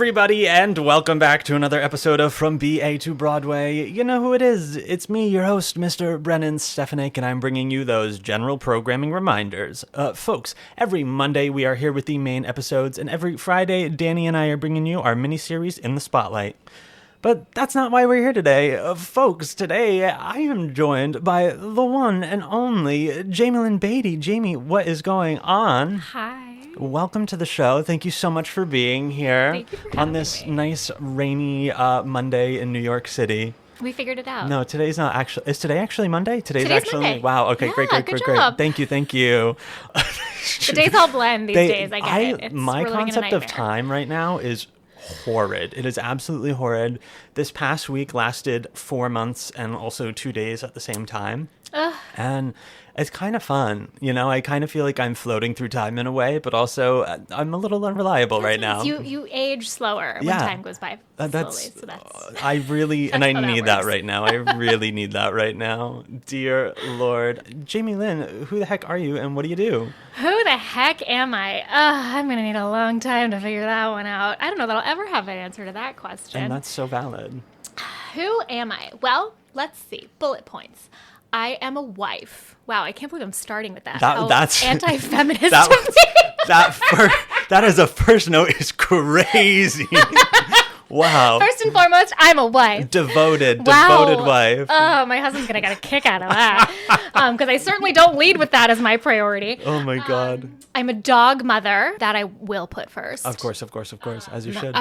everybody, and welcome back to another episode of From BA to Broadway. You know who it is. It's me, your host, Mr. Brennan Stefanik, and I'm bringing you those general programming reminders. Folks, every Monday we are here with the main episodes, and every Friday, Danny and I are bringing you our mini-series In the Spotlight. But that's not why we're here today. Folks, today I am joined by the one and only Jaime Lyn Beatty. Jamie, what is going on? Hi. Welcome to the show. Thank you so much for being here. Thank you for on this nice rainy Monday in New York City. We figured it out. No, today's not actually. Is today actually Monday? Today's actually Monday. Wow. Okay, Yeah, great. good job. Thank you. The days all blend these days. I get it. My we're living in a concept of nightmare. time right now is horrid. It is absolutely horrid. This past week lasted 4 months and also 2 days at the same time. And it's kind of fun. You know, I kind of feel like I'm floating through time in a way, but also I'm a little unreliable right now. You age slower when time goes by slowly. So that's I really, and I how that need that works. right now. I really need that right now. Dear Lord. Jaime Lyn, who the heck are you and what do you do? Who the heck am I? I'm going to need a long time to figure that one out. I don't know that I'll ever have an answer to that question. And that's so valid. Who am I? Well, let's see. Bullet points. I am a wife. Wow, I can't believe I'm starting with that. That's anti-feminist that, of me. that as a first note is crazy. Wow. First and foremost, I'm a wife. Devoted Wow. wife. Oh, my husband's going to get a kick out of that. Because I certainly don't lead with that as my priority. Oh my God. I'm a dog mother. That I will put first. Of course, as you should.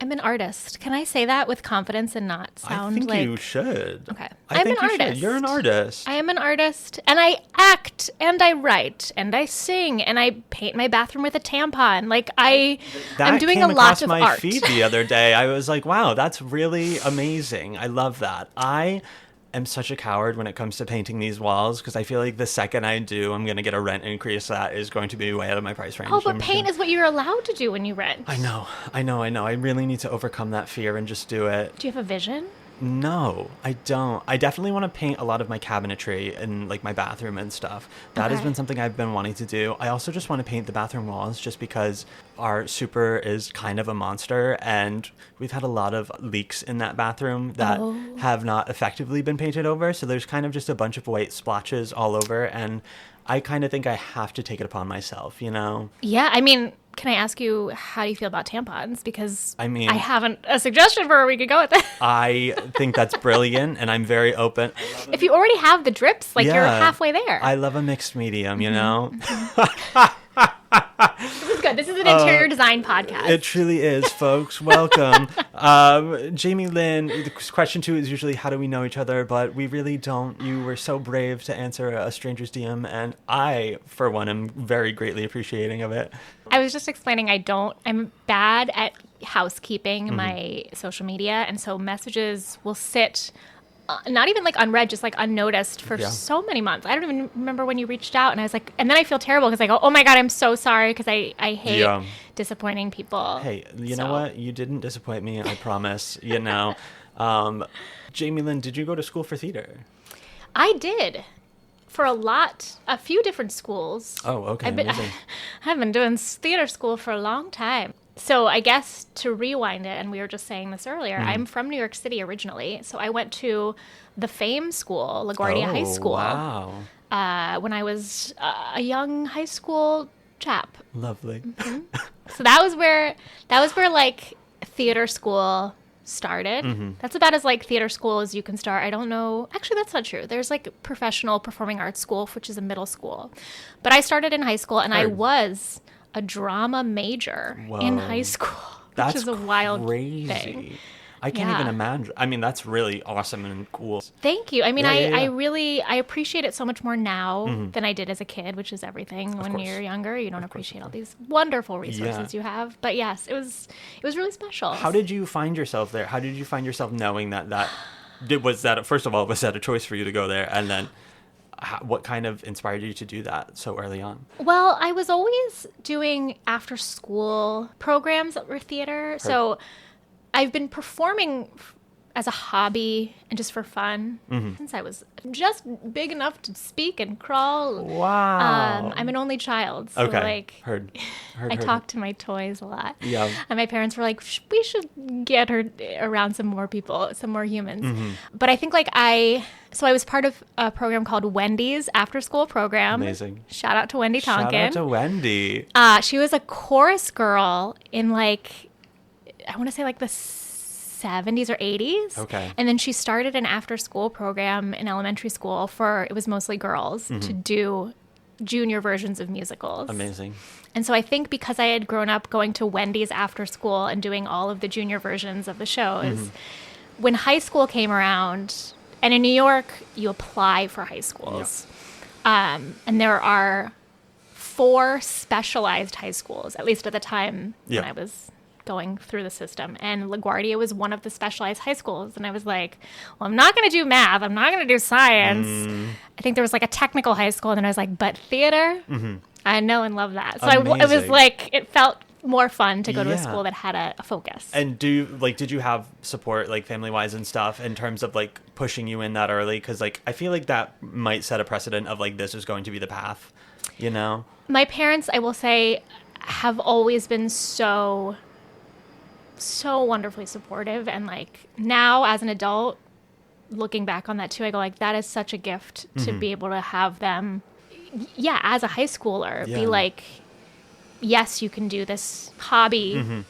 I'm an artist. Can I say that with confidence and not sound I think like... you should. Okay. I I'm think an you artist. should. You're an artist. I am an artist, and I act, and I write, and I sing, and I paint my bathroom with a tampon. Like, I'm doing a lot of my art. feed the other day. I was like, wow, that's really amazing. I love that. I am such a coward when it comes to painting these walls because I feel like the second I do, I'm going to get a rent increase that is going to be way out of my price range. Oh, but paint is what you're allowed to do when you rent. I know. I really need to overcome that fear and just do it. Do you have a vision? No, I don't. I definitely want to paint a lot of my cabinetry and like my bathroom and stuff. That has been something I've been wanting to do. I also just want to paint the bathroom walls just because our super is kind of a monster and we've had a lot of leaks in that bathroom that have not effectively been painted over. So there's kind of just a bunch of white splotches all over and I kind of think I have to take it upon myself, you know? Yeah, I mean, can I ask you, how do you feel about tampons? Because I haven't a suggestion for where we could go with that. I think that's brilliant, and I'm very open. If you already have the drips, like you're halfway there. I love a mixed medium, you know? This is good. This is an interior design podcast. It truly is, folks. Welcome. Jaime Lyn, the question 2 is usually how do we know each other, but we really don't. You were so brave to answer a stranger's DM, and I, for one, am very greatly appreciating of it. I was just explaining I'm bad at housekeeping my social media, and so messages will sit not even like unread, just like unnoticed for so many months. I don't even remember when you reached out, and I was like, and then I feel terrible because I go, oh my God, I'm so sorry because I hate disappointing people. Hey, you know what? You didn't disappoint me, I promise. You know, Jaime Lyn, did you go to school for theater? I did. For a few different schools. Oh, okay. Amazing. I've been doing theater school for a long time. So I guess to rewind it, and we were just saying this earlier, I'm from New York City originally. So I went to the Fame School, LaGuardia High School. Wow. When I was a young high school chap. Lovely. Mm-hmm. So that was where like theater school started. That's about as like theater school as you can start. I don't know. Actually, that's not true. There's like professional performing arts school, which is a middle school. But I started in high school, and I was a drama major in high school, which is a wild thing. I can't even imagine. I mean, that's really awesome and cool. Thank you. I mean, I appreciate it so much more now than I did as a kid, which is everything. When you're younger, you don't appreciate all these wonderful resources you have. But yes, it was really special. How did you find yourself there? How did you find yourself knowing that first of all, was that a choice for you to go there? And then what kind of inspired you to do that so early on? Well, I was always doing after school programs that were theater. So I've been performing as a hobby and just for fun since I was just big enough to speak and crawl. Wow. I'm an only child. So Okay. like Heard. I talked to my toys a lot. Yeah. And my parents were like, we should get her around some more people, some more humans. But I think like so I was part of a program called Wendy's after school program. Amazing. Shout out to Wendy Tonkin. Shout out to Wendy. She was a chorus girl in like, I want to say like the 70s or 80s. Okay. And then she started an after school program in elementary school it was mostly girls to do junior versions of musicals. Amazing. And so I think because I had grown up going to Wendy's after school and doing all of the junior versions of the shows, when high school came around, and in New York, you apply for high schools. Yep. And there are 4 specialized high schools, at least at the time when I was going through the system. And LaGuardia was one of the specialized high schools. And I was like, well, I'm not going to do math. I'm not going to do science. I think there was like a technical high school. And then I was like, but theater? I know and love that. So it was like, it felt more fun to go to a school that had a focus. And did you have support, like family-wise and stuff, in terms of like pushing you in that early? Because like, I feel like that might set a precedent of like, this is going to be the path, you know? My parents, I will say, have always been so wonderfully supportive. And like now as an adult, looking back on that too, I go like, that is such a gift to be able to have them, as a high schooler, be like, yes, you can do this hobby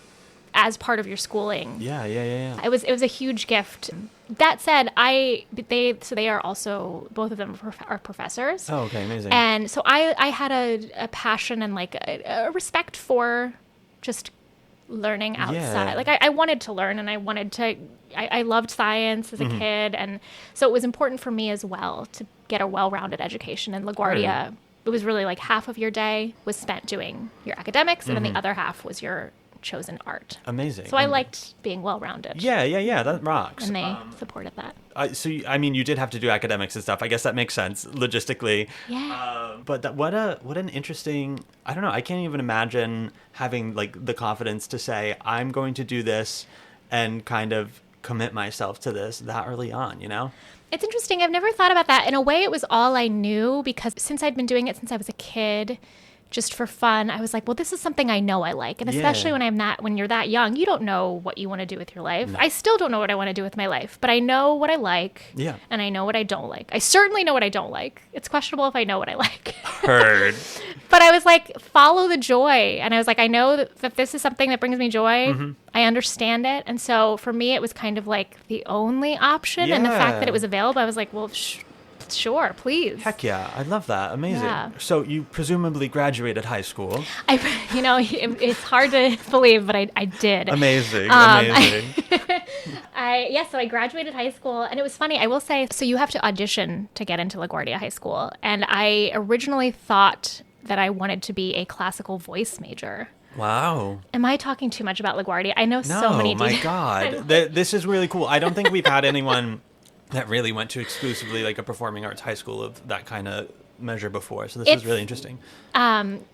as part of your schooling. Yeah. It was a huge gift. That said, they are also, both of them are professors. Oh, okay, amazing. And so I had a passion and like a respect for just learning outside. Yeah. Like I wanted to learn, and I loved science as a kid, and so it was important for me as well to get a well-rounded education. In LaGuardia, it was really like half of your day was spent doing your academics, and then the other half was your chosen art. Amazing. So I liked being well-rounded. Yeah, that rocks. And they supported that. You did have to do academics and stuff. I guess that makes sense logistically. Yeah. But what an interesting, I don't know, I can't even imagine having like the confidence to say, I'm going to do this and kind of commit myself to this that early on, you know? It's interesting. I've never thought about that. In a way, it was all I knew, because since I'd been doing it since I was a kid, just for fun, I was like, well, this is something I know I like. And especially when you're that young, you don't know what you want to do with your life. No. I still don't know what I want to do with my life, but I know what I like. Yeah. And I know what I don't like. I certainly know what I don't like. It's questionable if I know what I like. Heard. But I was like, follow the joy. And I was like, I know that this is something that brings me joy. I understand it. And so for me, it was kind of like the only option. Yeah. And the fact that it was available, I was like, well, sure, please. Heck yeah. I love that. Amazing. Yeah. So you presumably graduated high school. It's hard to believe, but I did. Amazing. So I graduated high school, and it was funny. I will say, so you have to audition to get into LaGuardia High School. And I originally thought that I wanted to be a classical voice major. Wow. Am I talking too much about LaGuardia? I know so many details. No, my God. This is really cool. I don't think we've had anyone that really went to exclusively like a performing arts high school of that kind of measure before. So this is really interesting.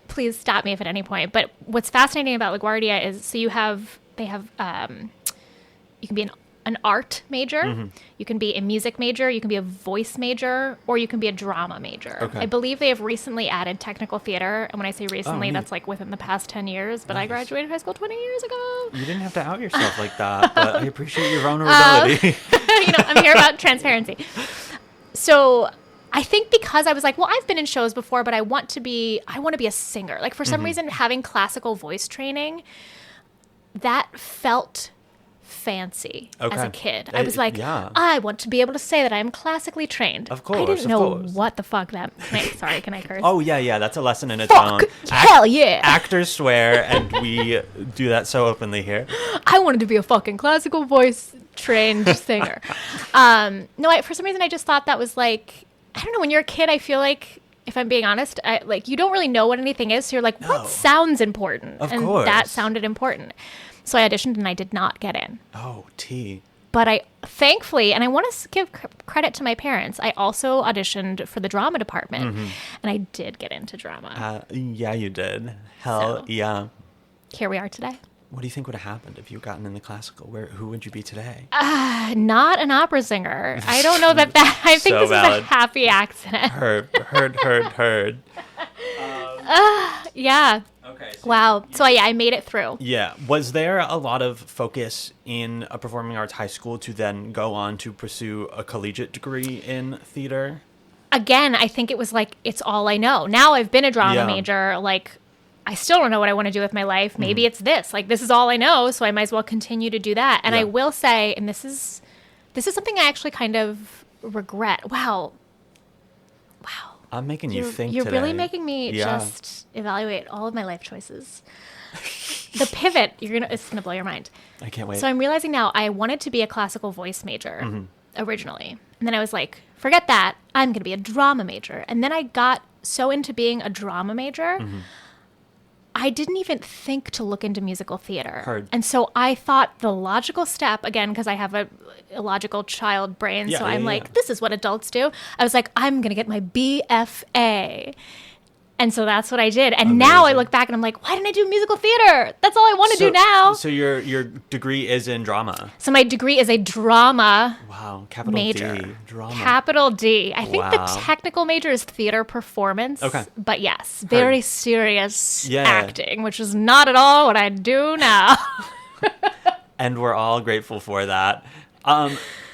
Please stop me if at any point. But what's fascinating about LaGuardia is, you can be an art major, you can be a music major, you can be a voice major, or you can be a drama major. Okay. I believe they have recently added technical theater. And when I say recently, that's like within the past 10 years. But nice. I graduated high school 20 years ago. You didn't have to out yourself like that, but I appreciate your vulnerability. I'm here about transparency. So I think because I was like, well, I've been in shows before, but I want to be a singer. Like for some reason, having classical voice training, that felt fancy as a kid. I was like, I want to be able to say that I'm classically trained. Of course. I didn't know what the fuck that meant. Sorry, can I curse? Oh, yeah. That's a lesson in its own. Hell yeah. Actors swear, and we do that so openly here. I wanted to be a fucking classical voice trained singer. For some reason, I just thought that was like, I don't know, when you're a kid, I feel like, if I'm being honest, you don't really know what anything is. So you're like, what sounds important? Of course. That sounded important. So I auditioned and I did not get in. Oh, T. But I thankfully, and I want to give credit to my parents, I also auditioned for the drama department. And I did get into drama. Yeah, you did. Hell yeah. Here we are today. What do you think would have happened if you gotten into classical? Who would you be today? Not an opera singer. I don't know that I think So this valid. is a happy accident. Heard. Yeah. Okay. Wow. So yeah, I made it through. Yeah. Was there a lot of focus in a performing arts high school to then go on to pursue a collegiate degree in theater? Again, I think it was like, it's all I know. Now I've been a drama Yeah. major. Like, I still don't know what I want to do with my life. Maybe it's this. Like, this is all I know, so I might as well continue to do that. And Yeah. I will say, and this is something I actually kind of regret. Wow. I'm making you think You're today. really making me Yeah. just evaluate all of my life choices. The pivot, it's gonna blow your mind. I can't wait. So I'm realizing now I wanted to be a classical voice major originally. And then I was like, forget that. I'm going to be a drama major. And then I got so into being a drama major, I didn't even think to look into musical theater. Heard. And so I thought the logical step, again, because I have a illogical child brain, Yeah, so yeah, I'm yeah. like, this is what adults do. I was like, I'm going to get my BFA. And so that's what I did. And now I Amazing. look back and I'm like, why didn't I do musical theater? That's all I want to do now. So your degree is in drama. So my degree is a drama Wow. Capital major. D. Drama. Capital D. I think the Wow. technical major is theater performance. Okay. But yes, very serious Yeah. acting, which is not at all what I do now. And we're all grateful for that.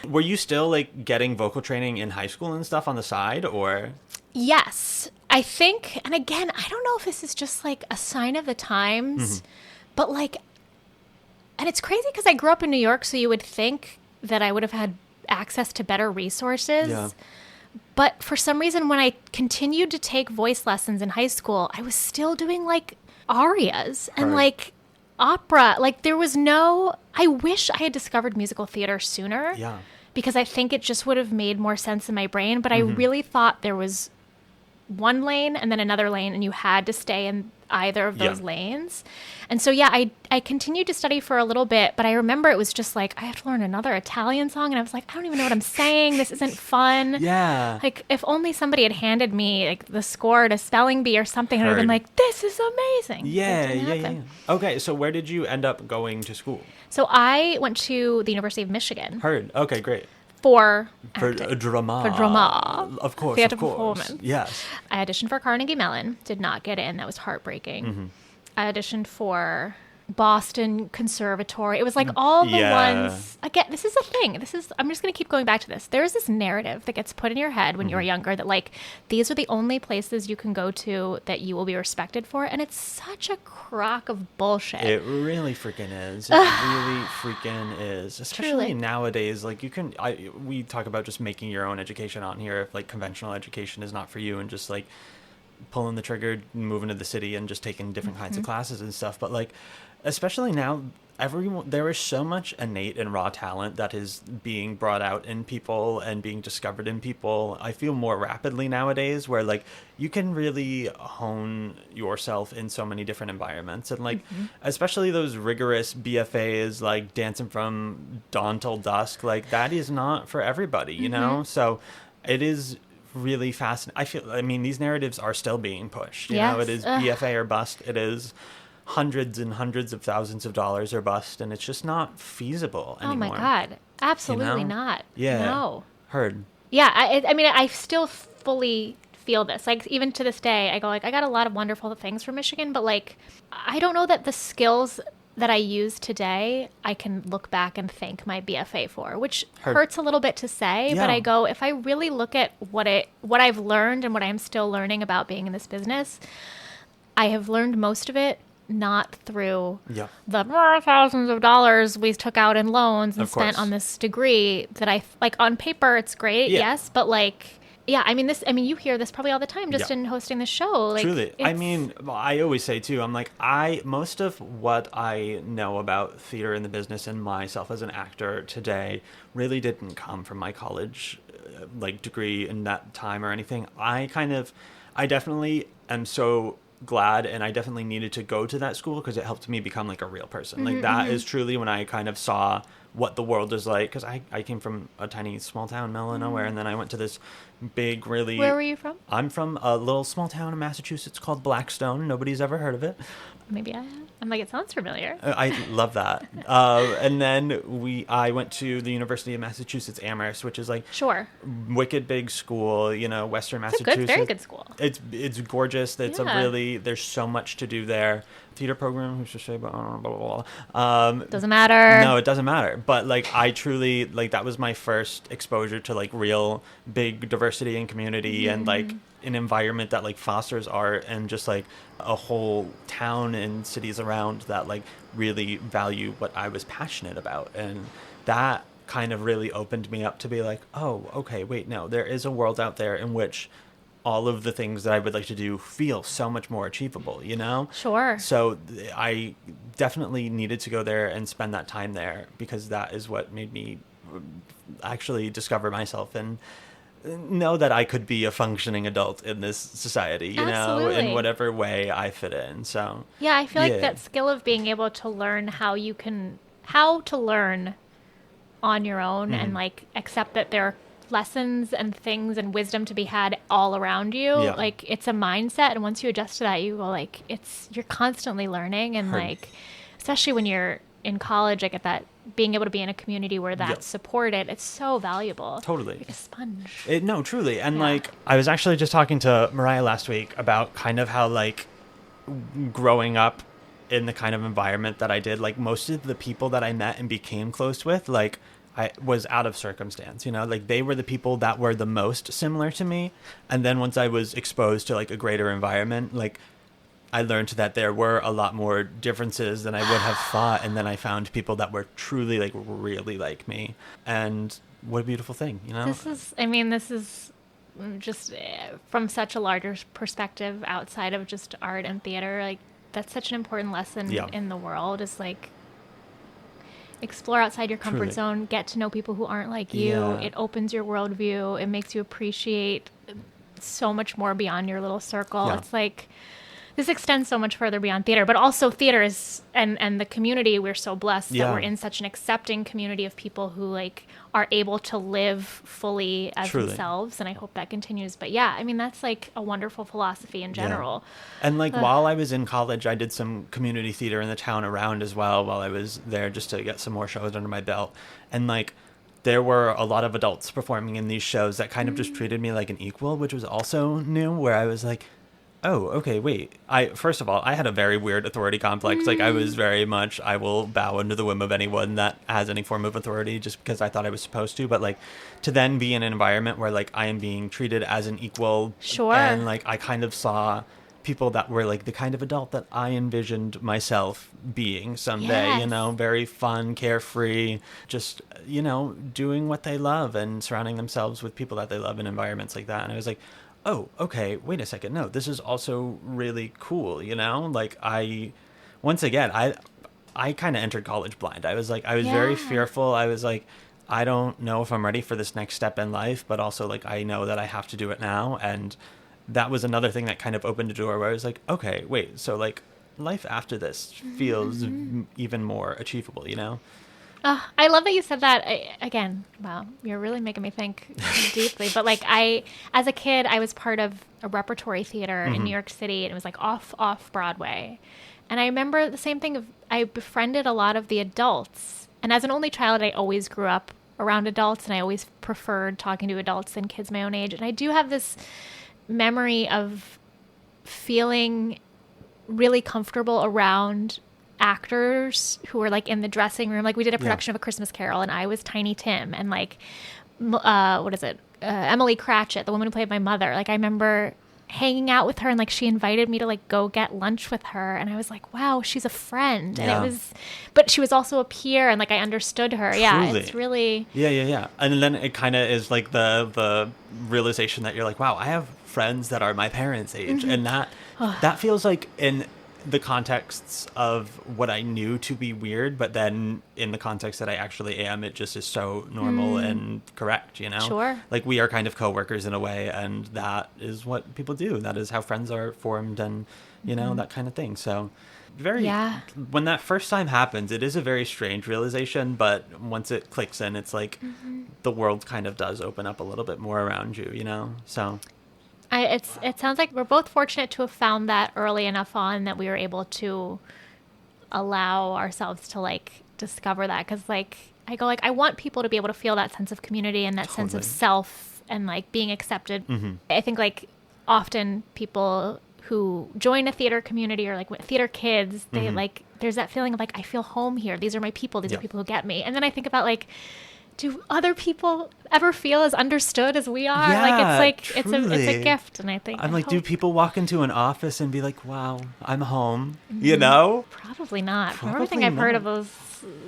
Were you still like getting vocal training in high school and stuff on the side, or? Yes. I think, and again, I don't know if this is just like a sign of the times, but like, and it's crazy because I grew up in New York, so you would think that I would have had access to better resources. Yeah. But for some reason, when I continued to take voice lessons in high school, I was still doing like arias and Heard. like opera. Like there was no, I wish I had discovered musical theater sooner. Yeah. Because I think it just would have made more sense in my brain. But I really thought there was one lane and then another lane, and you had to stay in either of those Yeah. lanes. And so, yeah, I continued to study for a little bit, but I remember it was just like, I have to learn another Italian song. And I was like, I don't even know what I'm saying. This isn't fun. Yeah. Like, if only somebody had handed me like the score to Spelling Bee or something, I would have been Heard. like, this is amazing. Yeah, It didn't yeah. happen. Okay, so where did you end up going to school? So I went to the University of Michigan Heard. Okay, great. for For acting. drama. For drama. Of course, Theater of course. performance. Yes. I auditioned for Carnegie Mellon, did not get in. That was heartbreaking. I auditioned for Boston Conservatory. It was like all the Yeah. ones. Again, this is a thing. I'm just going to keep going back to this. There is this narrative that gets put in your head when you're younger that like these are the only places you can go to that you will be respected for, and it's such a crock of bullshit. It really freaking is. It really freaking is. Especially Truly. nowadays, like we talk about just making your own education on here if like conventional education is not for you and just like pulling the trigger, moving to the city and just taking different kinds of classes and stuff. But like, especially now, there is so much innate and raw talent that is being brought out in people and being discovered in people. I feel more rapidly nowadays where like you can really hone yourself in so many different environments. And like, especially those rigorous BFAs, like dancing from dawn till dusk, like that is not for everybody, you know? So it is really fascinating. I mean, these narratives are still being pushed, you know? It Yes. is BFA or bust. It is hundreds and hundreds of thousands of dollars or bust, and it's just not feasible anymore. Oh my God. Absolutely You know? not. Yeah. No. Heard. Yeah. I mean, I still fully feel this. Like, even to this day, I go, like, I got a lot of wonderful things from Michigan, but, like, I don't know that the skills that I use today, I can look back and thank my BFA for, which Heard. hurts a little bit to say, Yeah. but I go, if I really look at what I've learned and what I'm still learning about being in this business, I have learned most of it not through Yeah. the thousands of dollars we took out in loans and Of course. spent on this degree that I like on paper it's great, Yeah. yes, but like yeah, I mean you hear this probably all the time just Yeah. in hosting the show. Like Truly. I it's- mean, I always say too, I'm like, most of what I know about theater and the business and myself as an actor today really didn't come from my college like degree in that time or anything. I definitely am so glad, and I definitely needed to go to that school because it helped me become like a real person. Like that is truly when I kind of saw what the world is like. Because I came from a tiny small town, middle of nowhere, and then I went to this big, really... Where were you from? I'm from a little small town in Massachusetts called Blackstone. Nobody's ever heard of it. Maybe I have. I'm like, it sounds familiar. I love that. And then I went to the University of Massachusetts Amherst, which is like Sure. wicked big school, Western It's a Massachusetts. very good school. It's gorgeous. It's there's so much to do there. Theater program, who's to say, blah, blah, blah, blah. Doesn't matter. No, it doesn't matter. But like, I truly, like, that was my first exposure to like real big diversity and community and like an environment that like fosters art and just like a whole town and cities around that like really value what I was passionate about. And that kind of really opened me up to be like, oh, okay, wait, no, there is a world out there in which all of the things that I would like to do feel so much more achievable, Sure. So I definitely needed to go there and spend that time there because that is what made me actually discover myself and know that I could be a functioning adult in this society, Absolutely. in whatever way I fit in. So Yeah, I feel like that skill of being able to learn how to learn on your own and like accept that there are lessons and things and wisdom to be had all around you. Yeah. Like it's a mindset, and once you adjust to that, you go like you're constantly learning, and like especially when you're in college, like at that being able to be in a community where that's supported, it's so valuable. Totally. Like a sponge. No, truly. And like I was actually just talking to Mariah last week about kind of how like growing up in the kind of environment that I did, like most of the people that I met and became close with, like I was out of circumstance, like they were the people that were the most similar to me. And then once I was exposed to like a greater environment, like I learned that there were a lot more differences than I would have thought. And then I found people that were truly like really like me. And what a beautiful thing, This is just from such a larger perspective outside of just art and theater. Like that's such an important lesson in the world is like, explore outside your comfort zone, get to know people who aren't like you. Yeah. It opens your worldview. It makes you appreciate so much more beyond your little circle. Yeah. It's like, this extends so much further beyond theater, but also theater is, and the community, we're so blessed that we're in such an accepting community of people who like are able to live fully as themselves. And I hope that continues. But yeah, I mean, that's like a wonderful philosophy in general. Yeah. And like while I was in college, I did some community theater in the town around as well while I was there just to get some more shows under my belt. And like, there were a lot of adults performing in these shows that kind of just treated me like an equal, which was also new, where I was like, oh, okay, wait. First of all, I had a very weird authority complex. Like, I was very much, I will bow under the whim of anyone that has any form of authority just because I thought I was supposed to. But, like, to then be in an environment where, like, I am being treated as an equal. Sure. And, like, I kind of saw people that were, like, the kind of adult that I envisioned myself being someday, Yes. very fun, carefree, just, doing what they love and surrounding themselves with people that they love in environments like that. And I was like, oh, okay, wait a second. No, this is also really cool, Like, once again, I kind of entered college blind. I was very fearful. I was like, I don't know if I'm ready for this next step in life, but also, like, I know that I have to do it now. And that was another thing that kind of opened a door where I was like, okay, wait, so, like, life after this feels even more achievable, I love that you said that. Again, wow, you're really making me think deeply. But like as a kid, I was part of a repertory theater in New York City, and it was like off Broadway. And I remember the same thing. I befriended a lot of the adults. And as an only child, I always grew up around adults, and I always preferred talking to adults than kids my own age. And I do have this memory of feeling really comfortable around actors who were like in the dressing room. Like we did a production of A Christmas Carol, and I was Tiny Tim, and like Emily Cratchit, the woman who played my mother. Like I remember hanging out with her, and like she invited me to like go get lunch with her, and I was like, wow, she's a friend. And it was, but she was also a peer, and like I understood her. Truly. Yeah, it's really yeah. And then it kind of is like the realization that you're like, wow, I have friends that are my parents' age, and that feels like the contexts of what I knew to be weird, but then in the context that I actually am, it just is so normal and correct, you know? Sure. Like, we are kind of coworkers in a way, and that is what people do. That is how friends are formed, and, you know, that kind of thing. So when that first time happens, it is a very strange realization, but once it clicks in, it's like the world kind of does open up a little bit more around you, you know? So it sounds like we're both fortunate to have found that early enough on that we were able to allow ourselves to like discover that. Because like I go like I want people to be able to feel that sense of community and that sense of self and like being accepted. I think like often people who join a theater community or like theater kids, they like there's that feeling of like I feel home here. These are my people. These are people who get me. And then I think about like, do other people ever feel as understood as we are? Yeah, like it's truly. it's a gift, and I think I'm like, do people walk into an office and be like, "Wow, I'm home," you know? Probably not. From Probably everything I've heard not. of those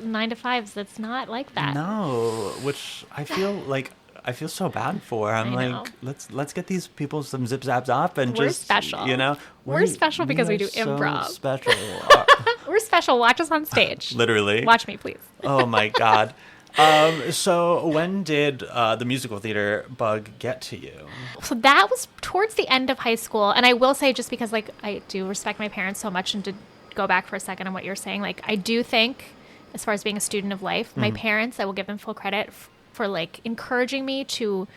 9-to-5s, that's not like that. No, which I feel so bad for. I'm I know. like, let's get these people some zip zaps off and We're just special. you know, We're special because we are do so improv. Special, We're special. Watch us on stage. literally. Watch me, please. Oh my god. So when did the musical theater bug get to you? So that was towards the end of high school. And I will say, just because like I do respect my parents so much, and to go back for a second on what you're saying, like I do think as far as being a student of life, my parents, I will give them full credit for like encouraging me to,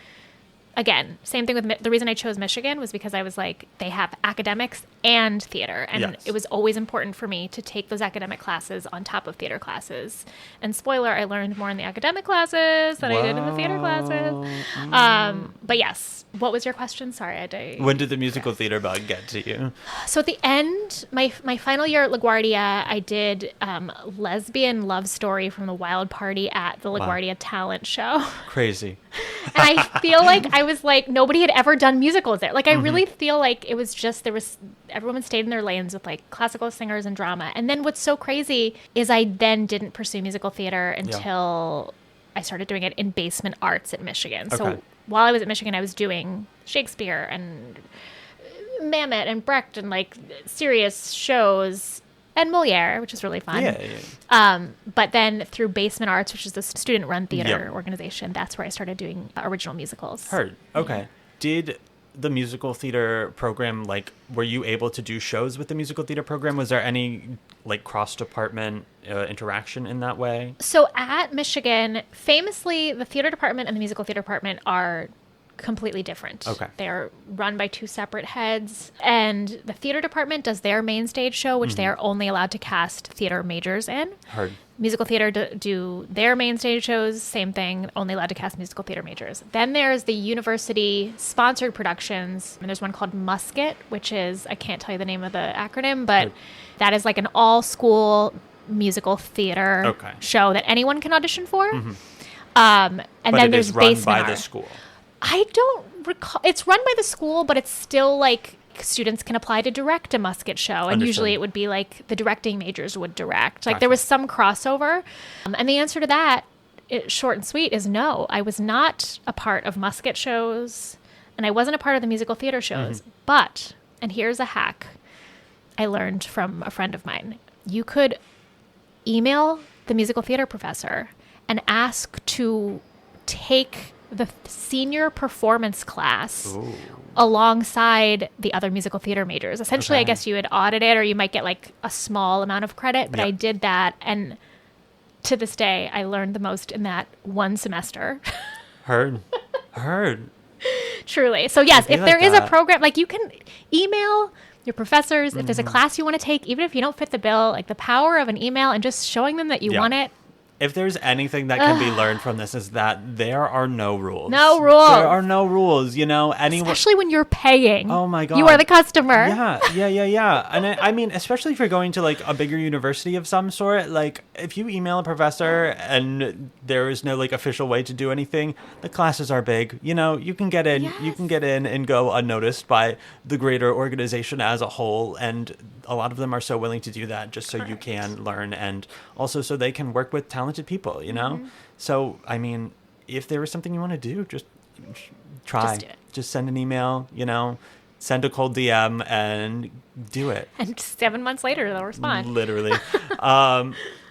again, same thing with the reason I chose Michigan was because I was like, they have academics and theater. And it was always important for me to take those academic classes on top of theater classes. And spoiler, I learned more in the academic classes than I did in the theater classes. But yes, what was your question? Sorry, When did the musical theater bug get to you? So at the end, my final year at LaGuardia, I did lesbian love story from the Wild Party at the LaGuardia talent show. Crazy. And I feel like I was like, nobody had ever done musicals there. Like, I really feel like it was just, everyone stayed in their lanes with like classical singers and drama. And then what's so crazy is I then didn't pursue musical theater until I started doing it in basement arts at Michigan. So while I was at Michigan, I was doing Shakespeare and Mamet and Brecht and like serious shows and Moliere, which is really fun. But then through Basement Arts, which is the student-run theater organization, that's where I started doing original musicals. Heard. Okay. Did the musical theater program, like, were you able to do shows with the musical theater program? Was there any, like, cross-department interaction in that way? So at Michigan, famously, the theater department and the musical theater department are completely different. Okay. They are run by two separate heads, and the theater department does their main stage show, which they are only allowed to cast theater majors in. Heard. Musical theater do their main stage shows, same thing, only allowed to cast musical theater majors. Then there's the university sponsored productions, and there's one called Musket, which is, I can't tell you the name of the acronym, but that is like an all school musical theater show that anyone can audition for. And but then it there's is run Basement by the Art. school. I don't recall. It's run by the school, but it's still like students can apply to direct a Musket show. And usually it would be like the directing majors would direct. Like there was some crossover. And the answer to that, short and sweet, is no. I was not a part of Musket shows, and I wasn't a part of the musical theater shows. But, and here's a hack I learned from a friend of mine. You could email the musical theater professor and ask to take the senior performance class alongside the other musical theater majors. Essentially, I guess you would audit it, or you might get like a small amount of credit, but I did that. And to this day, I learned the most in that one semester. Heard. Truly. So yes, if like there is a that. program, like you can email your professors, if there's a class you want to take, even if you don't fit the bill, like the power of an email and just showing them that you want it. If there's anything that can be learned from this, is that there are no rules. No rules. There are no rules. You know, anyone. Especially when you're paying. Oh my God. You are the customer. Yeah. And I mean, especially if you're going to like a bigger university of some sort, like if you email a professor and there is no like official way to do anything, the classes are big. You know, you can get in, you can get in and go unnoticed by the greater organization as a whole. And a lot of them are so willing to do that just so you can learn, and also so they can work with talented people, you know? So, I mean, if there is something you want to do, just try. Just do it. Just send an email, you know? send a cold DM and do it. And 7 months later, they'll respond. Literally.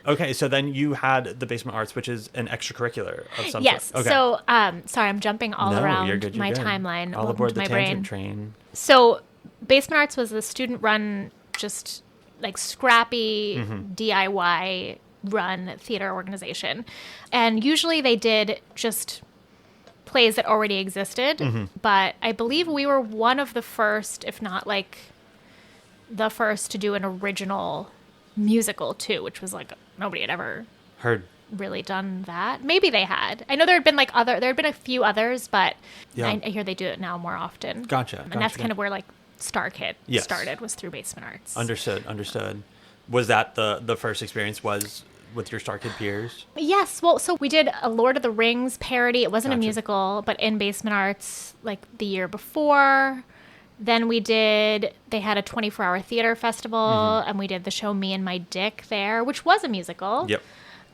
Okay, so then you had the Basement Arts, which is an extracurricular of some Yes. sort. Okay. So, sorry, I'm jumping all around you're good, my good. timeline. All Welcome aboard to the my tangent brain. train. So, Basement Arts was a student-run, just like scrappy DIY run theater organization. And usually they did just plays that already existed. But I believe we were one of the first, if not like the first, to do an original musical too, which was like nobody had ever Heard. really done that. Maybe they had. I know there had been a few others, but Yeah. I hear they do it now more often. Gotcha. And that's kind of where like StarKid Yes. started, was through Basement Arts. Understood. Was that the first experience was with your StarKid peers? Yes. Well, so we did a Lord of the Rings parody. It wasn't a Gotcha. musical, but in Basement Arts like the year before. Then they had a 24-hour theater festival, and we did the show Me and My Dick there, which was a musical. Yep.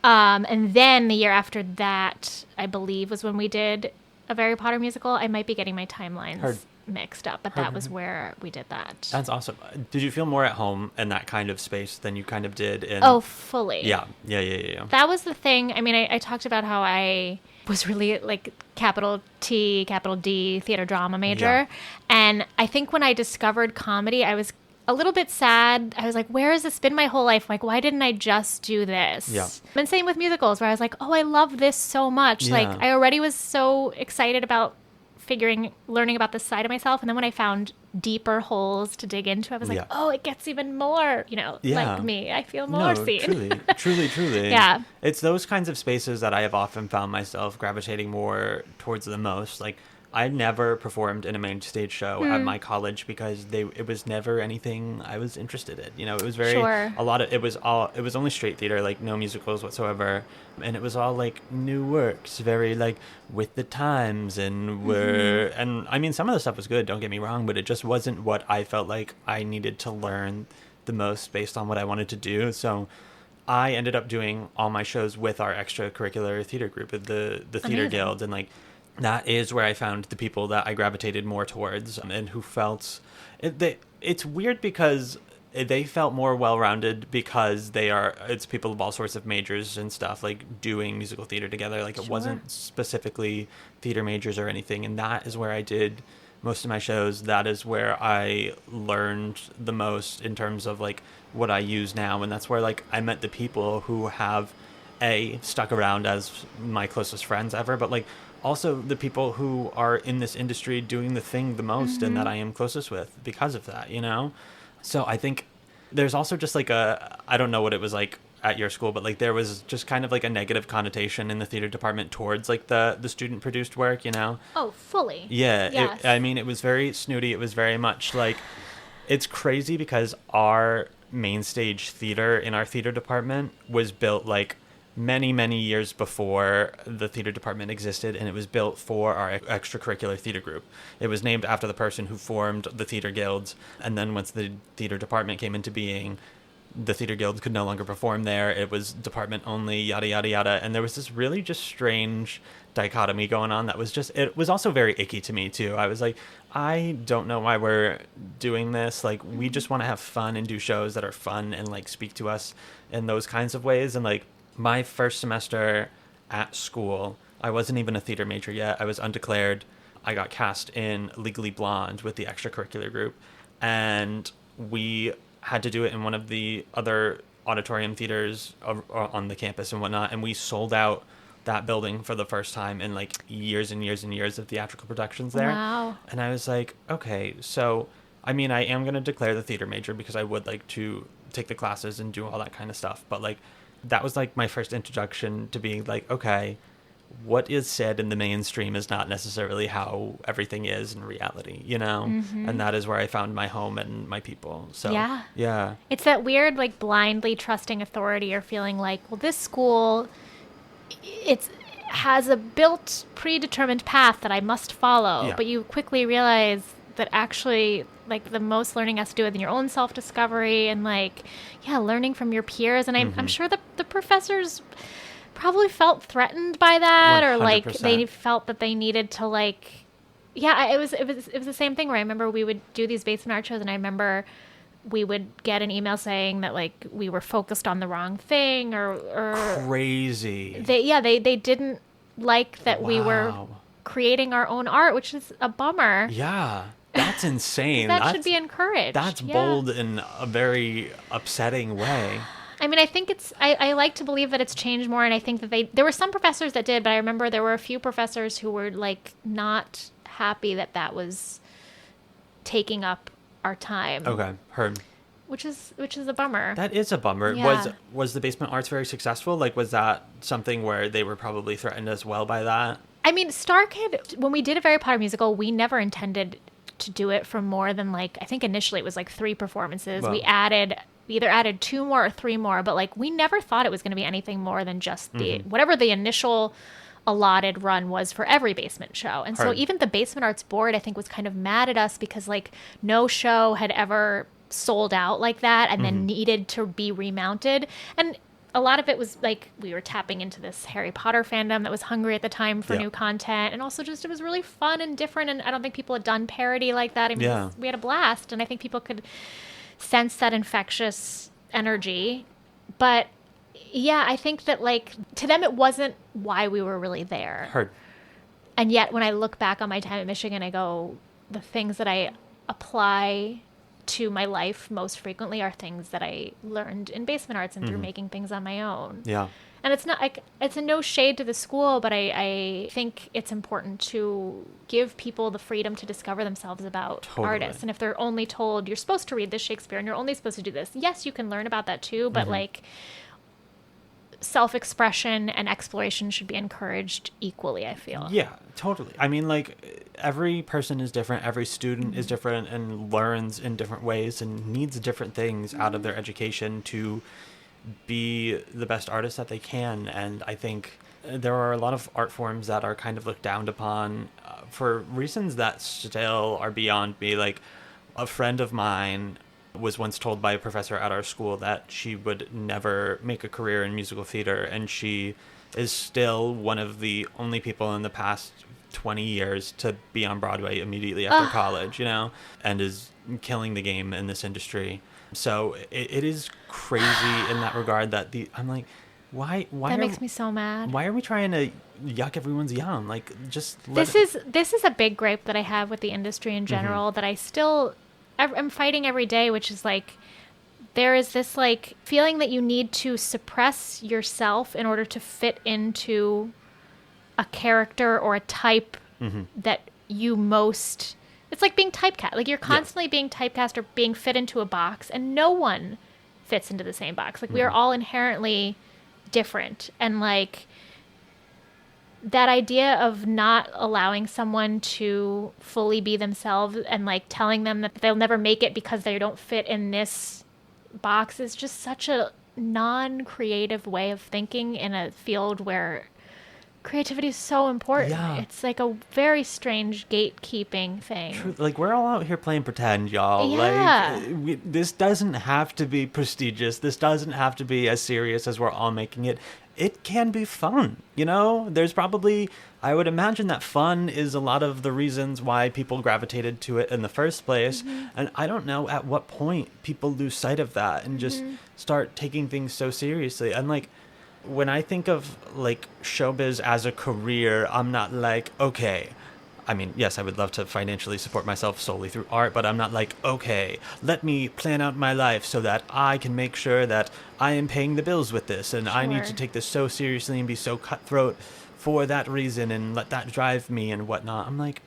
And then the year after that, I believe, was when we did a Harry Potter musical. I might be getting my timelines Heard. mixed up, but that was where we did that. That's awesome. Did you feel more at home in that kind of space than you kind of did in... Oh, fully. Yeah. That was the thing. I mean, I talked about how I was really like capital T, capital D theater drama major. Yeah. And I think when I discovered comedy, I was a little bit sad. I was like, where has this been my whole life? Like, why didn't I just do this? Yeah. And same with musicals, where I was like, oh, I love this so much. Yeah. Like, I already was so excited about learning about this side of myself. And then when I found deeper holes to dig into, I was like, Yeah. oh, it gets even more, like me. I feel more seen. Truly. Yeah. It's those kinds of spaces that I have often found myself gravitating more towards the most. Like, I never performed in a main stage show at my college because it was never anything I was interested in. It was very Sure. it was only straight theater, like no musicals whatsoever, and it was all like new works, very like with the times, and and I mean some of the stuff was good, don't get me wrong, but it just wasn't what I felt like I needed to learn the most based on what I wanted to do. So I ended up doing all my shows with our extracurricular theater group, the theater Amazing. guild, and like that is where I found the people that I gravitated more towards, and who felt it's weird because they felt more well-rounded because it's people of all sorts of majors and stuff, like doing musical theater together. Like it wasn't specifically theater majors or anything, and that is where I did most of my shows. That is where I learned the most in terms of like what I use now, and that's where like I met the people who have stuck around as my closest friends ever, but like also the people who are in this industry doing the thing the most and that I am closest with because of that, So I think there's also just like I don't know what it was like at your school, but like there was just kind of like a negative connotation in the theater department towards like the student produced work, Oh, fully. Yeah. Yes. It was very snooty. It was very much like, it's crazy because our main stage theater in our theater department was built like many, many years before the theater department existed, and it was built for our extracurricular theater group. It was named after the person who formed the theater guilds, and then once the theater department came into being, the theater guilds could no longer perform there. It was department only, yada, yada, yada, and there was this really just strange dichotomy going on that was just, it was also very icky to me too. I was like, I don't know why we're doing this. Like, we just want to have fun and do shows that are fun and like speak to us in those kinds of ways. And like, my first semester at school, I wasn't even a theater major yet. I was undeclared. I got cast in Legally Blonde with the extracurricular group, and we had to do it in one of the other auditorium theaters on the campus and whatnot, and we sold out that building for the first time in like years and years and years of theatrical productions there. Wow. And I was like, okay, so I mean, I am going to declare the theater major because I would like to take the classes and do all that kind of stuff, but like that was like my first introduction to being like, okay, what is said in the mainstream is not necessarily how everything is in reality, And that is where I found my home and my people. So yeah. It's that weird, like, blindly trusting authority, or feeling like, well, this school, it has a built, predetermined path that I must follow. Yeah. But you quickly realize that actually, like, the most learning has to do with your own self-discovery and, like, learning from your peers. And I'm sure the professors probably felt threatened by that, or like 100%. they felt that they needed to like it was the same thing where I remember we would do these basement art shows, and I remember we would get an email saying that like we were focused on the wrong thing or crazy. They didn't like that we were creating our own art, which is a bummer. Yeah. That's insane. That should be encouraged. That's bold in a very upsetting way. I mean, I think I like to believe that it's changed more, and I think that there were some professors that did, but I remember there were a few professors who were like not happy that was taking up our time. Okay, heard. Which is a bummer. That is a bummer. Yeah. Was the basement arts very successful? Like, was that something where they were probably threatened as well by that? I mean, Star Kid, when we did a Harry Potter musical, we never intended to do it for more than like, I think initially it was like 3 performances. Wow. We either added 2 more or 3 more, but like we never thought it was going to be anything more than just whatever the initial allotted run was for every basement show. And so even the Basement Arts Board, I think, was kind of mad at us because like no show had ever sold out like that and then needed to be remounted. And a lot of it was like we were tapping into this Harry Potter fandom that was hungry at the time for new content, and also just it was really fun and different, and I don't think people had done parody like that. I mean, we had a blast, and I think people could sense that infectious energy. But yeah, I think that like to them it wasn't why we were really there. Heard. And yet when I look back on my time at Michigan, I go, the things that I apply to my life most frequently are things that I learned in basement arts and through making things on my own. Yeah. And it's not like, it's a no shade to the school, but I think it's important to give people the freedom to discover themselves about artists. And if they're only told you're supposed to read this Shakespeare and you're only supposed to do this, yes, you can learn about that too, but like self-expression and exploration should be encouraged equally, I feel. Yeah, totally. I mean, like, every person is different, every student is different and learns in different ways and needs different things out of their education to be the best artist that they can. And I think there are a lot of art forms that are kind of looked down upon for reasons that still are beyond me. Like, a friend of mine was once told by a professor at our school that she would never make a career in musical theater, and she is still one of the only people in the past 20 years to be on Broadway immediately after college, you know, and is killing the game in this industry. So it is crazy in that regard that I'm like, why that makes me so mad. Why are we trying to yuck everyone's yum? Like, just this is a big gripe that I have with the industry in general that I'm fighting every day, which is like, there is this like feeling that you need to suppress yourself in order to fit into a character or a type that you most, it's like being typecast. Like you're constantly being typecast or being fit into a box, and no one fits into the same box. Like we are all inherently different. And like that idea of not allowing someone to fully be themselves and like telling them that they'll never make it because they don't fit in this box is just such a non-creative way of thinking in a field where creativity is so important. Yeah. It's like a very strange gatekeeping thing. True. Like, we're all out here playing pretend, y'all. Yeah. Like, this doesn't have to be prestigious. This doesn't have to be as serious as we're all making it. It can be fun, you know? There's probably, I would imagine that fun is a lot of the reasons why people gravitated to it in the first place. And I don't know at what point people lose sight of that and just start taking things so seriously. And like, when I think of like showbiz as a career, I'm not like, okay, I mean, yes, I would love to financially support myself solely through art, but I'm not like, okay, let me plan out my life so that I can make sure that I am paying the bills with this, and I need to take this so seriously and be so cutthroat for that reason and let that drive me and whatnot. I'm like,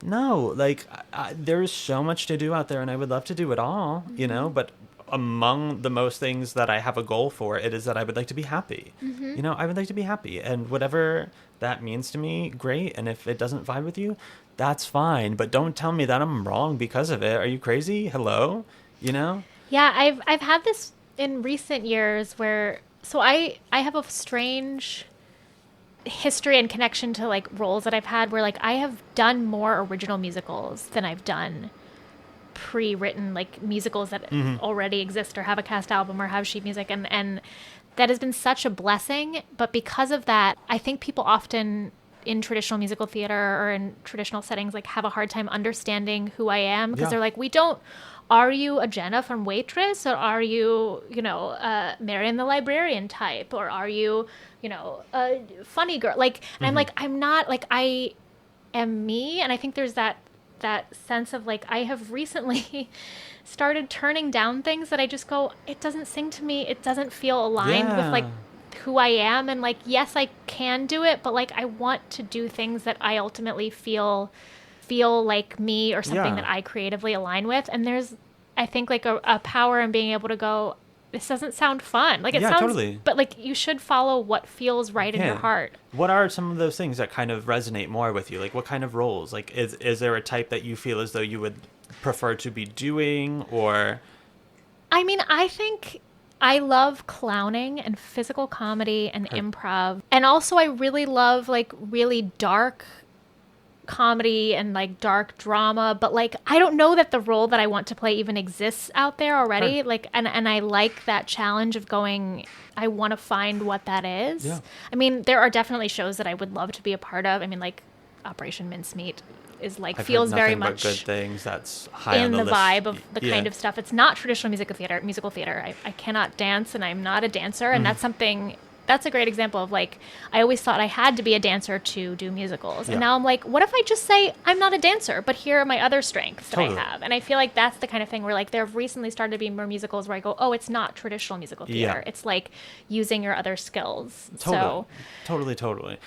no, like, there's so much to do out there, and I would love to do it all, you know, but among the most things that I have a goal for, it is that I would like to be happy. You know, I would like to be happy, and whatever that means to me, great. And if it doesn't vibe with you, that's fine. But don't tell me that I'm wrong because of it. Are you crazy? Hello? You know? Yeah, I've had this in recent years where, so I have a strange history and connection to like roles that I've had where like I have done more original musicals than I've done pre-written like musicals that already exist or have a cast album or have sheet music, and that has been such a blessing. But because of that, I think people often in traditional musical theater or in traditional settings like have a hard time understanding who I am because they're like, are you a Jenna from Waitress, or are you, Marion the Librarian type, or are you, a funny girl? Like, and I'm like, I'm not, like, I am me. And I think there's that sense of like, I have recently started turning down things that I just go, it doesn't sing to me. It doesn't feel aligned with like who I am. And like, yes, I can do it, but like, I want to do things that I ultimately feel like me or something that I creatively align with. And there's, I think, like a power in being able to go, this doesn't sound fun. Like it sounds, totally. But like you should follow what feels right in your heart. What are some of those things that kind of resonate more with you? Like what kind of roles? Like is there a type that you feel as though you would prefer to be doing, or? I mean, I think I love clowning and physical comedy and improv. And also I really love like really dark comedy and like dark drama, but like I don't know that the role that I want to play even exists out there already. Like and I like that challenge of going, I want to find what that is. I mean, there are definitely shows that I would love to be a part of. I mean, like Operation Mincemeat is like feels very much good things. That's high in on the vibe of the kind of stuff. It's not traditional musical theater. I cannot dance, and I'm not a dancer, and that's a great example of like, I always thought I had to be a dancer to do musicals. And now I'm like, what if I just say I'm not a dancer, but here are my other strengths that I have? And I feel like that's the kind of thing where like there have recently started to be more musicals where I go, oh, it's not traditional musical theater. It's like using your other skills. Totally.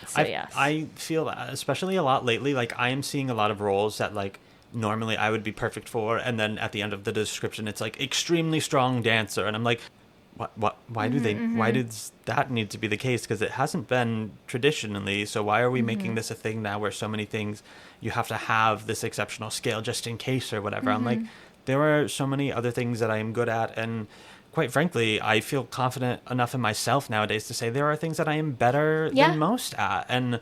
So yes. I feel that, especially a lot lately, like I am seeing a lot of roles that like normally I would be perfect for. And then at the end of the description, it's like extremely strong dancer. And I'm like, why does that need to be the case? Because it hasn't been traditionally. So why are we making this a thing now where so many things you have to have this exceptional skill just in case or whatever? I'm like, there are so many other things that I am good at. And quite frankly, I feel confident enough in myself nowadays to say there are things that I am better than most at. And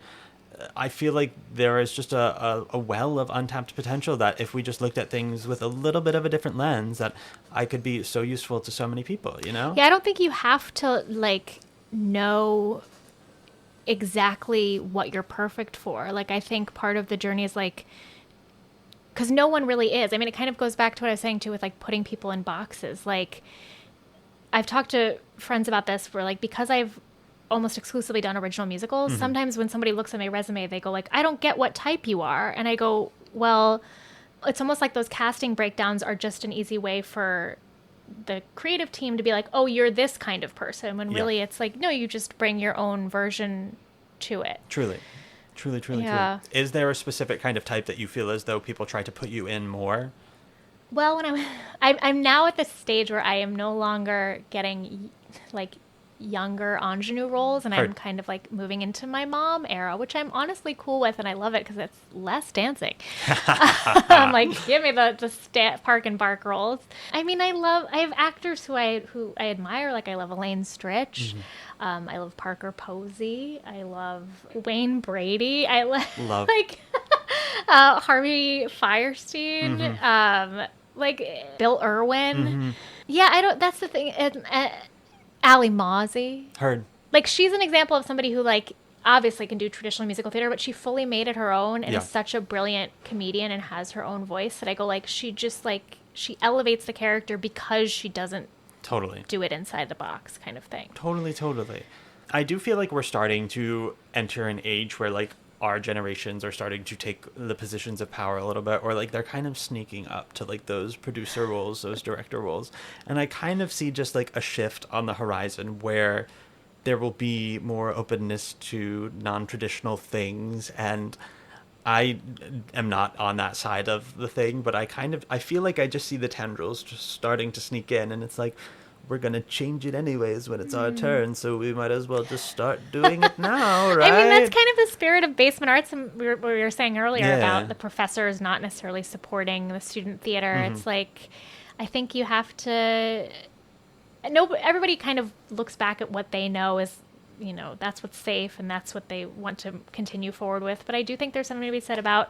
I feel like there is just a well of untapped potential that if we just looked at things with a little bit of a different lens, that I could be so useful to so many people, Yeah, I don't think you have to like know exactly what you're perfect for. Like, I think part of the journey is like, because no one really is. I mean, it kind of goes back to what I was saying too with like putting people in boxes. Like, I've talked to friends about this where like, because I've almost exclusively done original musicals. Sometimes when somebody looks at my resume, they go like, I don't get what type you are. And I go, well, it's almost like those casting breakdowns are just an easy way for the creative team to be like, oh, you're this kind of person. When really it's like, no, you just bring your own version to it. Truly. True. Is there a specific kind of type that you feel as though people try to put you in more? Well, when I'm now at this stage where I am no longer getting like younger ingenue roles, and I'm kind of like moving into my mom era, which I'm honestly cool with, and I love it because it's less dancing. I'm like, give me the park and bark roles. I mean, I have actors who I admire. Like I love Elaine Stritch. I love Parker Posey. I love Wayne Brady. I love like Harvey Fierstein. Like Bill Irwin. Yeah, that's the thing. Ali Mozzie. Heard. Like, she's an example of somebody who, like, obviously can do traditional musical theater, but she fully made it her own and is such a brilliant comedian and has her own voice that I go, like, she just, like, she elevates the character because she doesn't do it inside the box kind of thing. Totally. I do feel like we're starting to enter an age where, like, our generations are starting to take the positions of power a little bit, or like they're kind of sneaking up to like those producer roles, those director roles. And I kind of see just like a shift on the horizon where there will be more openness to non-traditional things. And I am not on that side of the thing, but I feel like I just see the tendrils just starting to sneak in, and it's like, we're going to change it anyways when it's our turn, so we might as well just start doing it now, right? I mean, that's kind of the spirit of basement arts, and we were saying earlier about the professors not necessarily supporting the student theater. It's like, I think you have to... everybody kind of looks back at what they know as, that's what's safe, and that's what they want to continue forward with. But I do think there's something to be said about...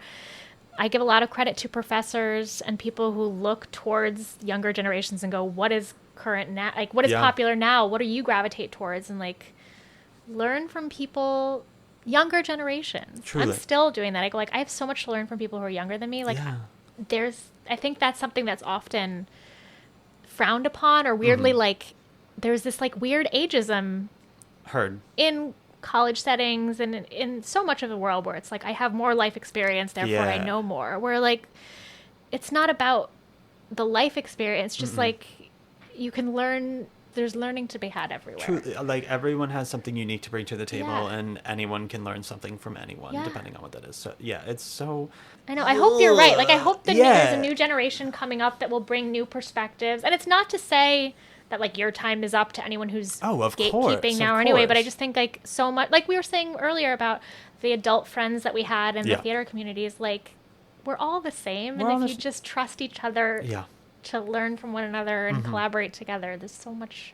I give a lot of credit to professors and people who look towards younger generations and go, what is current now? Like, what is popular now? What do you gravitate towards? And like, learn from people younger generations. Truly. I'm still doing that. I have so much to learn from people who are younger than me. Like, I think that's something that's often frowned upon, or weirdly, like, there's this like weird ageism Heard. in college settings and in so much of the world where it's like, I have more life experience, therefore I know more. Where like, it's not about the life experience, just like you can learn. There's learning to be had everywhere. Truly, like everyone has something unique to bring to the table, and anyone can learn something from anyone, depending on what that is. So yeah, it's so. I know. I hope you're right. Like I hope that there's a new generation coming up that will bring new perspectives. And it's not to say that like your time is up to anyone who's gatekeeping now or anyway. But I just think like so much, like we were saying earlier about the adult friends that we had in the theater communities. Like we're all the same, and if you just trust each other. To learn from one another and collaborate together. There's so much.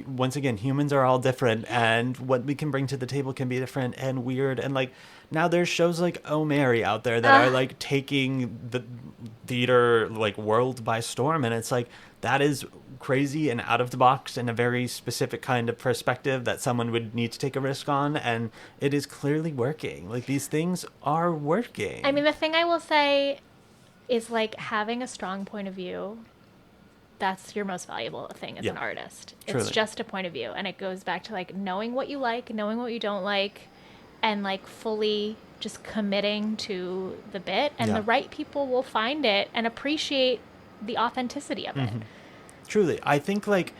Once again, humans are all different, and what we can bring to the table can be different and weird. And like now, there's shows like Oh Mary out there that are like taking the theater like world by storm, and it's like that is crazy and out of the box and a very specific kind of perspective that someone would need to take a risk on, and it is clearly working. Like these things are working. I mean, the thing I will say is like having a strong point of view. That's your most valuable thing as an artist. Truly. It's just a point of view. And it goes back to like knowing what you like, knowing what you don't like, and like fully just committing to the bit. And the right people will find it and appreciate the authenticity of it. Truly. I think like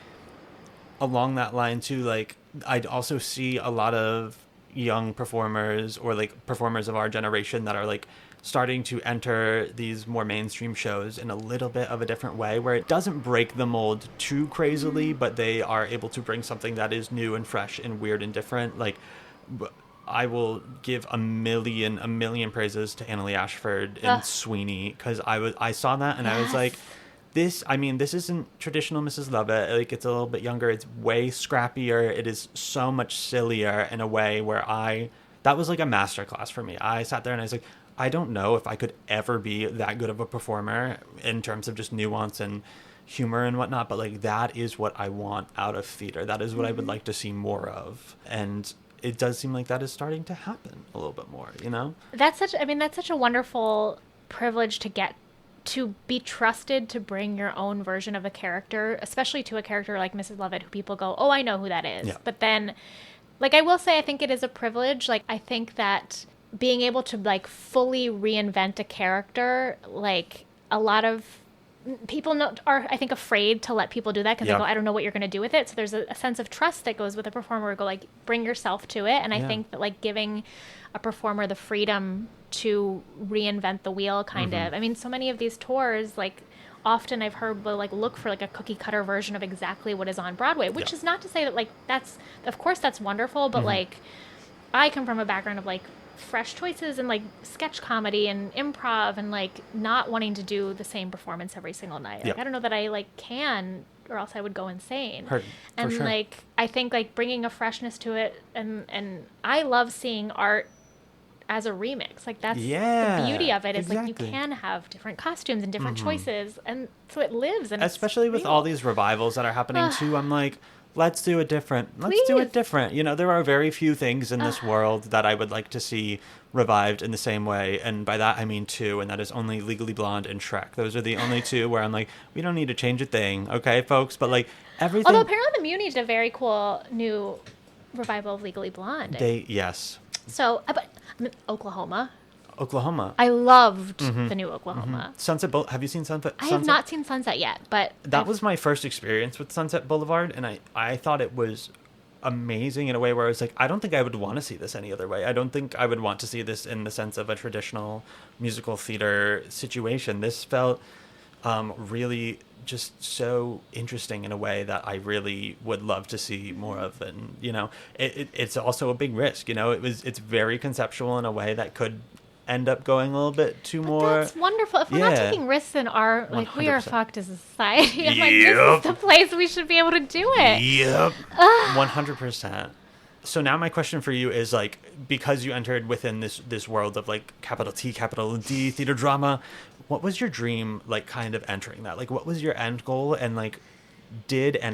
along that line too, like I'd also see a lot of young performers or like performers of our generation that are like starting to enter these more mainstream shows in a little bit of a different way where it doesn't break the mold too crazily, but they are able to bring something that is new and fresh and weird and different. Like I will give a million praises to Annalie Ashford and Sweeney, because I saw that and I was like, this isn't traditional Mrs. Lovett. Like it's a little bit younger. It's way scrappier. It is so much sillier in a way where that was like a masterclass for me. I sat there and I was like, I don't know if I could ever be that good of a performer in terms of just nuance and humor and whatnot, but like that is what I want out of theater. That is what I would like to see more of. And it does seem like that is starting to happen a little bit more, you know? That's such a wonderful privilege to get to be trusted to bring your own version of a character, especially to a character like Mrs. Lovett, who people go, oh, I know who that is. Yeah. But then, like, I will say, I think it is a privilege. Like, I think that being able to like fully reinvent a character, like a lot of people are I think afraid to let people do that because they go, I don't know what you're going to do with it. So there's a sense of trust that goes with a performer who go like, bring yourself to it. And I think that like giving a performer the freedom to reinvent the wheel kind of, I mean, so many of these tours, like often I've heard will like look for like a cookie cutter version of exactly what is on Broadway, which is not to say that like that's, of course that's wonderful, but like I come from a background of like fresh choices and like sketch comedy and improv and like not wanting to do the same performance every single night. Like I don't know that I like can, or else I would go insane. And sure. Like I think like bringing a freshness to it, and I love seeing art as a remix. Like that's the beauty of it is like you can have different costumes and different choices, and so it lives. And especially with all these revivals that are happening too, I'm like, let's do it different. Let's do it different. You know, there are very few things in this world that I would like to see revived in the same way. And by that, I mean two, and that is only Legally Blonde and Shrek. Those are the only two where I'm like, we don't need to change a thing. Okay, folks? But like everything. Although apparently the Muni did a very cool new revival of Legally Blonde. Yes. So, but Oklahoma. I loved the new Oklahoma. Sunset have you seen Sunset? I have not seen Sunset yet, but that was my first experience with Sunset Boulevard, and I thought it was amazing in a way where I was like, I don't think I would want to see this any other way. I don't think I would want to see this in the sense of a traditional musical theater situation. This felt really just so interesting in a way that I really would love to see more of. And you know, it's also a big risk. You know, it's very conceptual in a way that could end up going a little bit too more. That's wonderful. If we're not taking risks in art, like 100%. We are fucked as a society. I'm like, this is the place we should be able to do it. Yep. 100%. So now my question for you is like, because you entered within this world of like capital T, capital D theater drama, what was your dream like kind of entering that? Like what was your end goal? And like,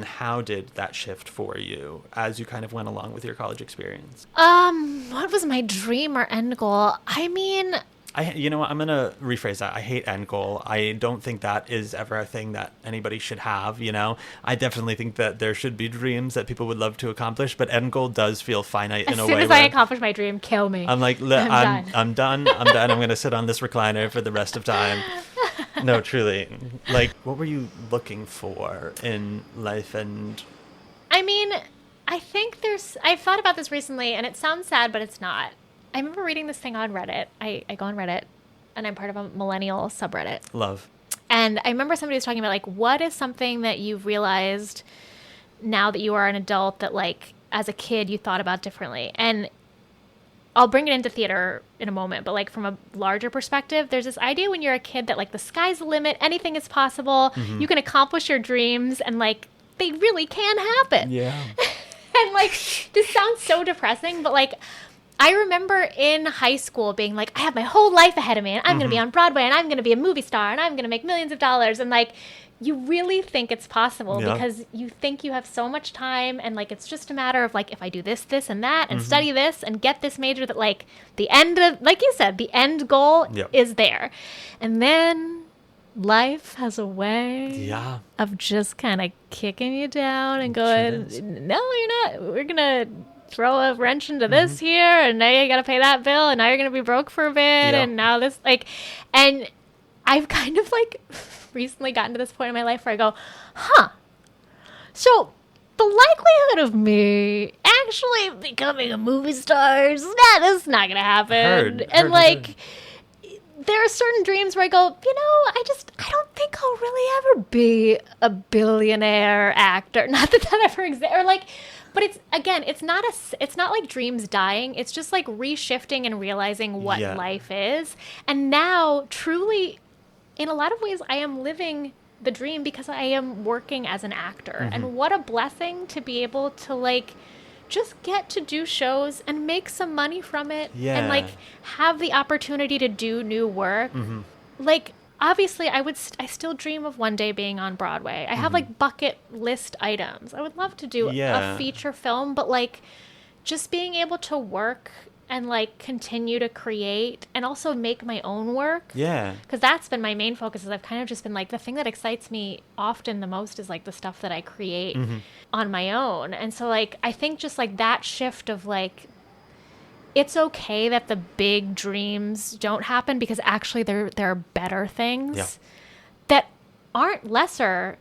how did that shift for you as you kind of went along with your college experience? What was my dream or end goal? I mean, You know what? I'm going to rephrase that. I hate end goal. I don't think that is ever a thing that anybody should have, you know? I definitely think that there should be dreams that people would love to accomplish, but end goal does feel finite in a way. As soon as I accomplish my dream, kill me. I'm like, I'm done. I'm done. I'm going to sit on this recliner for the rest of time. No, truly. Like, what were you looking for in life? And I mean, I think I've thought about this recently, and it sounds sad, but it's not. I remember reading this thing on Reddit. I go on Reddit, and I'm part of a millennial subreddit. Love. And I remember somebody was talking about, like, what is something that you've realized now that you are an adult that, like, as a kid you thought about differently? And I'll bring it into theater in a moment, but, like, from a larger perspective, there's this idea when you're a kid that, like, the sky's the limit, anything is possible, you can accomplish your dreams, and, like, they really can happen. Yeah. And, like, this sounds so depressing, but, like, I remember in high school being like, I have my whole life ahead of me, and I'm going to be on Broadway, and I'm going to be a movie star, and I'm going to make millions of dollars. And, like, you really think it's possible because you think you have so much time, and, like, it's just a matter of, like, if I do this, this, and that, and study this, and get this major, that, like, the end of, like you said, the end goal is there. And then life has a way of just kind of kicking you down and going, no, you're not. We're going to throw a wrench into this here, and now you gotta pay that bill, and now you're gonna be broke for a bit, and now this, like, and I've kind of, like, recently gotten to this point in my life where I go, so the likelihood of me actually becoming a movie star is not gonna happen. There are certain dreams where I go, you know, I don't think I'll really ever be a billionaire actor. Not that ever exists, or, like, but it's not like dreams dying. It's just, like, reshifting and realizing what life is. And now, truly, in a lot of ways, I am living the dream because I am working as an actor. And what a blessing to be able to, like, just get to do shows and make some money from it. And, like, have the opportunity to do new work. Like, obviously, I still dream of one day being on Broadway. I have, like, bucket list items. I would love to do a feature film, but, like, just being able to work and, like, continue to create and also make my own work. Yeah. Because that's been my main focus, is I've kind of just been, like, the thing that excites me often the most is, like, the stuff that I create on my own. And so, like, I think just, like, that shift of, like, it's okay that the big dreams don't happen, because actually there are better things that aren't lesser.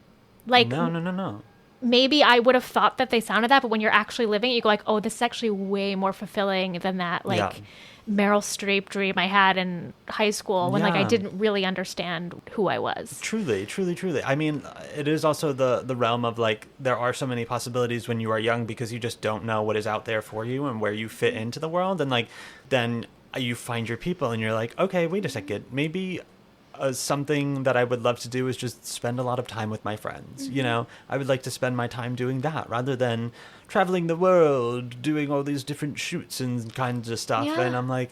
Like, no. Maybe I would have thought that they sounded that, but when you're actually living it, you go, like, oh, this is actually way more fulfilling than that, like, Meryl Streep dream I had in high school when, like, I didn't really understand who I was. Truly. I mean, it is also the realm of, like, there are so many possibilities when you are young because you just don't know what is out there for you and where you fit into the world. And, like, then you find your people and you're like, okay, wait a second, maybe something that I would love to do is just spend a lot of time with my friends. You know, I would like to spend my time doing that rather than traveling the world, doing all these different shoots and kinds of stuff. And I'm like,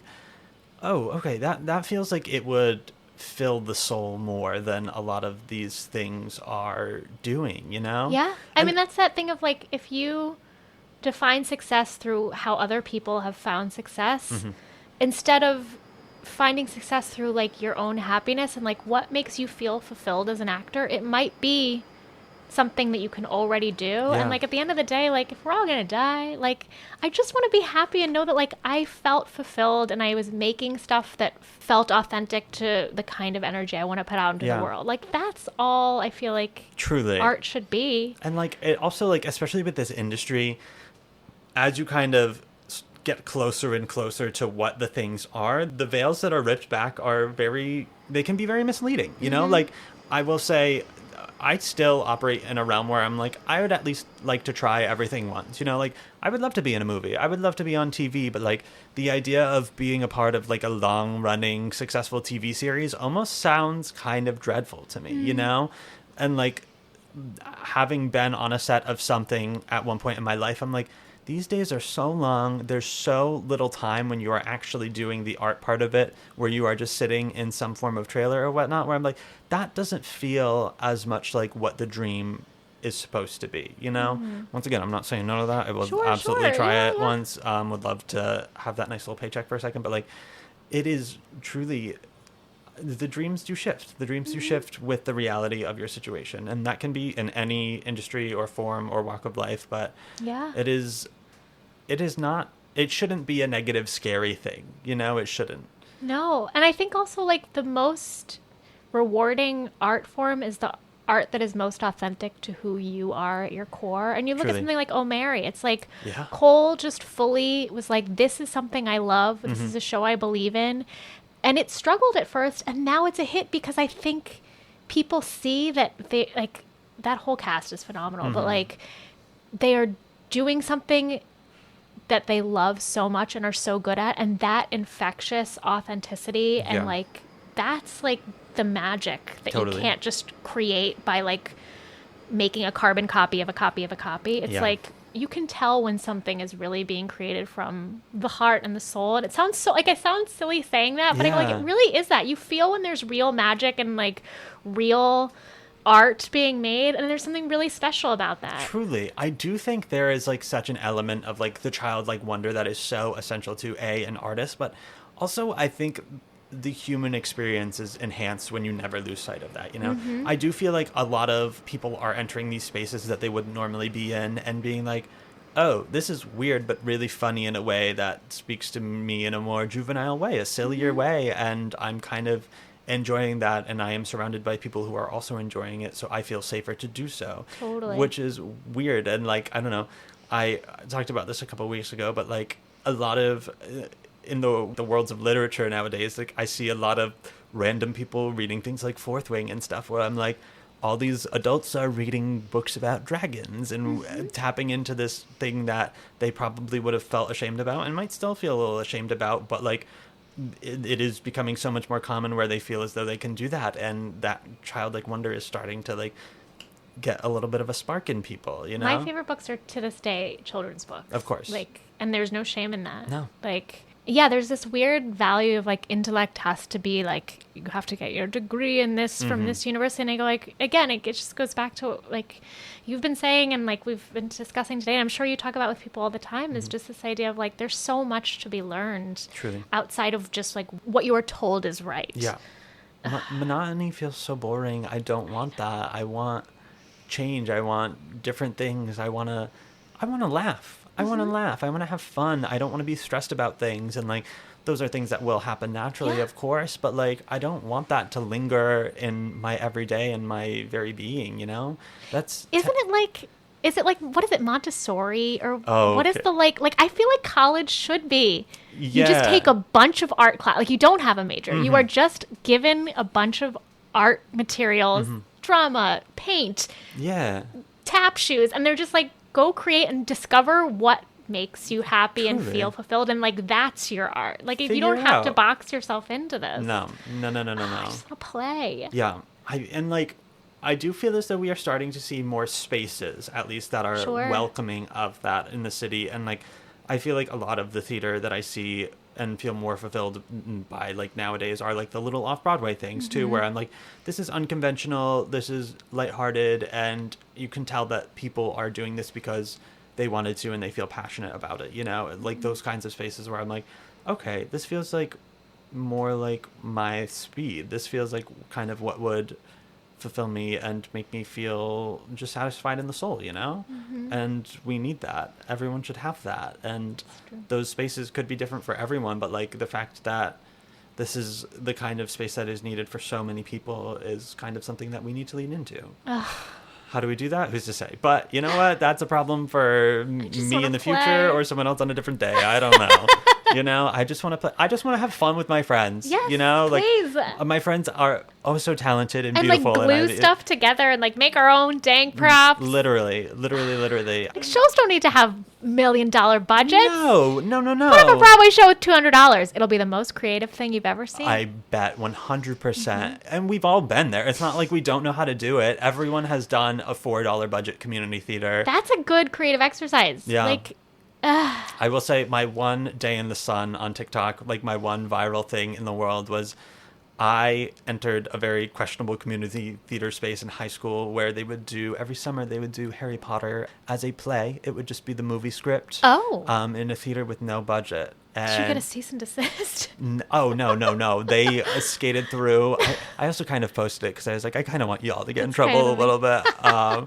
oh, okay, that feels like it would fill the soul more than a lot of these things are doing, you know? Yeah. I mean, that's that thing of, like, if you define success through how other people have found success, instead of finding success through, like, your own happiness and, like, what makes you feel fulfilled as an actor, it might be something that you can already do. And, like, at the end of the day, like, if we're all gonna die, like, I just want to be happy and know that, like, I felt fulfilled and I was making stuff that felt authentic to the kind of energy I want to put out into the world. Like, that's all I feel like truly art should be. And, like, it also, like, especially with this industry, as you kind of get closer and closer to what the things are, the veils that are ripped back they can be very misleading, you know? Like, I will say, I still operate in a realm where I'm like, I would at least like to try everything once, you know? Like, I would love to be in a movie, I would love to be on TV, but, like, the idea of being a part of, like, a long-running successful TV series almost sounds kind of dreadful to me, you know? And, like, having been on a set of something at one point in my life, I'm like, these days are so long. There's so little time when you are actually doing the art part of it, where you are just sitting in some form of trailer or whatnot, where I'm like, that doesn't feel as much like what the dream is supposed to be, you know? Once again, I'm not saying no to that. I will Sure, absolutely sure. try Yeah, it yeah. once. Would love to have that nice little paycheck for a second, but like, it is truly, the dreams do shift. The dreams do shift with the reality of your situation, and that can be in any industry or form or walk of life, but Yeah. it is not, it shouldn't be a negative, scary thing, you know? It shouldn't. No. And I think also like the most rewarding art form is the art that is most authentic to who you are at your core. And you look Truly. at something like Oh Mary, it's like Yeah. Cole just fully was like, this is something I love. This Mm-hmm. is a show I believe in. And it struggled at first, and now it's a hit because I think people see that they like that whole cast is phenomenal, Mm-hmm. but like they are doing something that they love so much and are so good at, and that infectious authenticity and Yeah. like that's like the magic that Totally. you can't just create by like making a carbon copy of a copy of a copy. It's Yeah. like you can tell when something is really being created from the heart and the soul. And it sounds so like I sound silly saying that, but like Yeah. it really is that. You feel when there's real magic and like real art being made, and there's something really special about that. Truly, I do think there is like such an element of like the childlike wonder that is so essential to an artist, but also I think the human experience is enhanced when you never lose sight of that, you know? I do feel like a lot of people are entering these spaces that they wouldn't normally be in and being like, oh, this is weird but really funny in a way that speaks to me in a more juvenile way, a sillier way, and I'm kind of enjoying that, and I am surrounded by people who are also enjoying it, so I feel safer to do so. Totally. Which is weird, and like, I don't know, I talked about this a couple of weeks ago, but like a lot of in the worlds of literature nowadays, like I see a lot of random people reading things like Fourth Wing and stuff where I'm like, all these adults are reading books about dragons and tapping into this thing that they probably would have felt ashamed about and might still feel a little ashamed about, but like it is becoming so much more common where they feel as though they can do that, and that childlike wonder is starting to like get a little bit of a spark in people, you know? My favorite books are to this day children's books. Of course. Like, and there's no shame in that. No. Like, yeah, there's this weird value of like intellect has to be like, you have to get your degree in this from this university. And I go like, again, it just goes back to like you've been saying, and like we've been discussing today, and I'm sure you talk about with people all the time, is just this idea of like, there's so much to be learned Truly. outside of just like what you are told is right. Yeah. Monotony feels so boring. I don't want that. I want change. I want different things. I want to laugh. I want to laugh. I want to have fun. I don't want to be stressed about things. And like, those are things that will happen naturally, Yeah. of course. But like, I don't want that to linger in my everyday and my very being, you know? That's... Isn't it like, is it like, what is it, Montessori? Or Oh, what is okay. the like, I feel like college should be. You just Yeah. take a bunch of art class. Like you don't have a major. You are just given a bunch of art materials, drama, paint, Yeah. tap shoes, and they're just like, go create and discover what makes you happy and Truly. feel fulfilled, and like that's your art. Like if you Figure don't it have to out. box yourself into this. No. I just want to play. Yeah. I do feel as though we are starting to see more spaces, at least, that are Sure. welcoming of that in the city. And like, I feel like a lot of the theater that I see and feel more fulfilled by like nowadays are like the little off-Broadway things too, where I'm like, this is unconventional, this is lighthearted, and you can tell that people are doing this because they wanted to and they feel passionate about it, you know? Like those kinds of spaces where I'm like, okay, this feels like more like my speed. This feels like kind of what would fulfill me and make me feel just satisfied in the soul, you know? And we need that. Everyone should have that. And those spaces could be different for everyone, but like the fact that this is the kind of space that is needed for so many people is kind of something that we need to lean into. How do we do that? Who's to say? But you know what? That's a problem for just me wanna in the play. future or someone else on a different day. I don't know. You know, I just want to play. I just want to have fun with my friends. Yes, you know, please. like my friends are oh so talented and And like beautiful. glue stuff together and like make our own dang props. Literally. Like shows don't need to have $1 million budgets. No. Put up a Broadway show with $200. It'll be the most creative thing you've ever seen. I bet 100%. And we've all been there. It's not like we don't know how to do it. Everyone has done a $4 budget community theater. That's a good creative exercise. Yeah. Like, I will say my one day in the sun on TikTok, like my one viral thing in the world was I entered a very questionable community theater space in high school where every summer they would do Harry Potter as a play. It would just be the movie script. Oh. In a theater with no budget. Did you get a cease and desist? Oh, no. They skated through. I also kind of posted it because I was like, I kind of want y'all to get in trouble a little bit. Wow,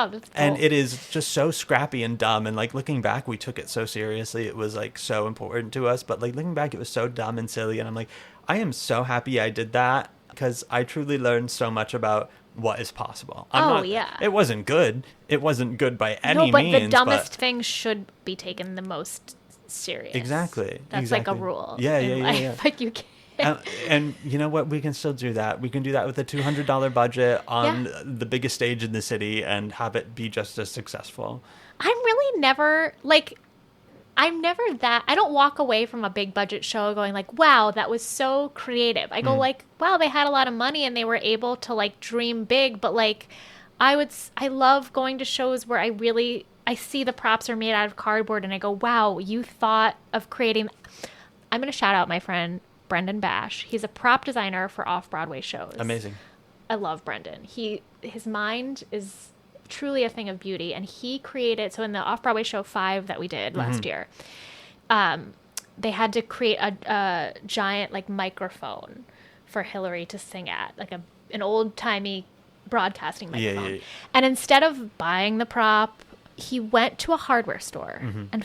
that's cool. And it is just so scrappy and dumb. And like looking back, we took it so seriously. It was like so important to us. But like looking back, it was so dumb and silly. And I'm like, I am so happy I did that because I truly learned so much about what is possible. Yeah. It wasn't good. It wasn't good by any means. No, but the dumbest thing should be taken the most serious. Exactly. That's like a rule. Yeah. Like you can't. And you know what? We can still do that. We can do that with a $200 budget on the biggest stage in the city and have it be just as successful. I don't walk away from a big budget show going like, wow, that was so creative. I go like, wow, they had a lot of money and they were able to like dream big. But like, I love going to shows where I see the props are made out of cardboard and I go, wow, you thought of creating. I'm going to shout out my friend, Brendan Bash. He's a prop designer for off-Broadway shows. Amazing. I love Brendan. His mind is truly a thing of beauty, and he created, so in the off-Broadway show 5 that we did last year, they had to create a giant like microphone for Hillary to sing at, like an old-timey broadcasting microphone. And instead of buying the prop, he went to a hardware store and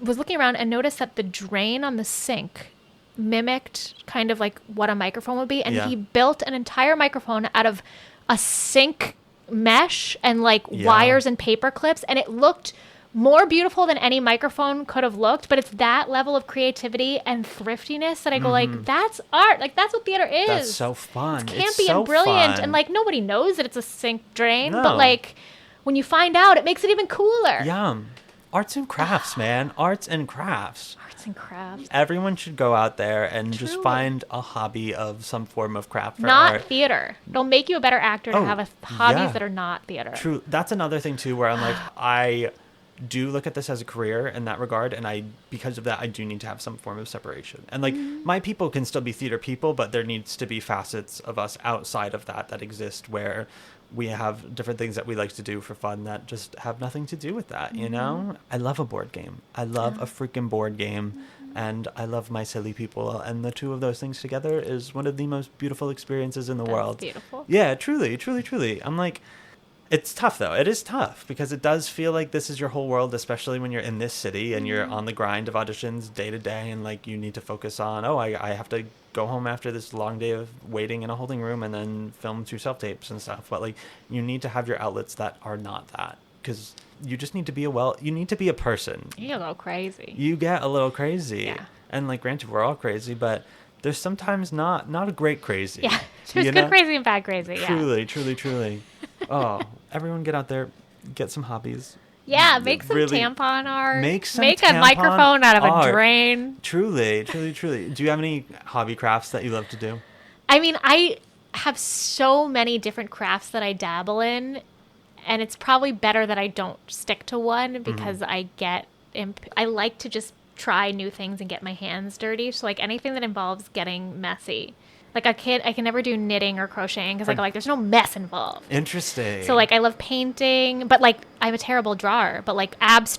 was looking around and noticed that the drain on the sink mimicked kind of like what a microphone would be, and he built an entire microphone out of a sink mesh and like wires and paper clips, and it looked more beautiful than any microphone could have looked. But it's that level of creativity and thriftiness that I go like, that's art. Like that's what theater is. That's so fun. It's campy and brilliant, and like nobody knows that it's a sink drain, but like when you find out, it makes it even cooler. Yum. Arts and crafts, man. Arts and crafts. Arts and crafts. Everyone should go out there and just find a hobby of some form of craft or not art. Theater. It'll make you a better actor to have hobbies that are not theater. True. That's another thing too, where I'm like, I do look at this as a career in that regard, and because of that, I do need to have some form of separation. And like my people can still be theater people, but there needs to be facets of us outside of that exist where we have different things that we like to do for fun that just have nothing to do with that, you know? I love a board game. I love a freaking board game, and I love my silly people, and the two of those things together is one of the most beautiful experiences in the world. That's beautiful. Yeah, truly, truly, truly. I'm like, it's tough, though. It is tough, because it does feel like this is your whole world, especially when you're in this city and you're on the grind of auditions day to day, and like you need to focus on, I have to go home after this long day of waiting in a holding room and then film 2 self-tapes and stuff. But like, you need to have your outlets that are not that, because you just need to be you need to be a person. You get a little crazy. You get a little crazy. Yeah. And like, granted, we're all crazy, but there's sometimes not a great crazy. Yeah. There's good crazy and bad crazy. Yeah. Truly, truly, truly. Oh, everyone get out there, get some hobbies. Yeah, make some tampon art. Make a microphone out of art. a drain. Truly, truly, truly. Do you have any hobby crafts that you love to do? I mean, I have so many different crafts that I dabble in, and it's probably better that I don't stick to one, because I like to just try new things and get my hands dirty. So like anything that involves getting messy. Like I can never do knitting or crocheting because I go like, there's no mess involved. Interesting. So like I love painting, but like I'm a terrible drawer. But like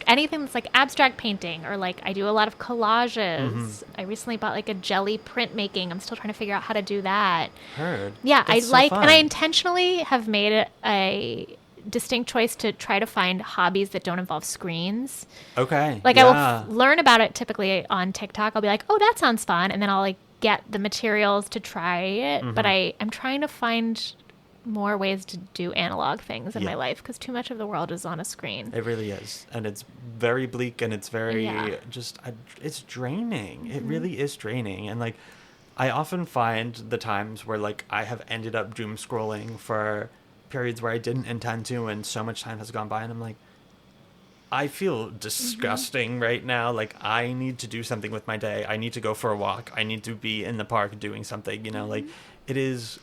anything that's like abstract painting, or like I do a lot of collages. I recently bought like a jelly printmaking. I'm still trying to figure out how to do that. Heard. Yeah, That's and fun. I intentionally have made it a distinct choice to try to find hobbies that don't involve screens. Okay. Like I will learn about it typically on TikTok. I'll be like, oh, that sounds fun, and then I'll like get the materials to try it. But I'm trying to find more ways to do analog things in my life, because too much of the world is on a screen. It really is, and it's very bleak, and it's very it's draining. It really is draining, and like I often find the times where like I have ended up doom scrolling for periods where I didn't intend to, and so much time has gone by, and I'm like, I feel disgusting right now. Like, I need to do something with my day. I need to go for a walk. I need to be in the park doing something, you know, like, it is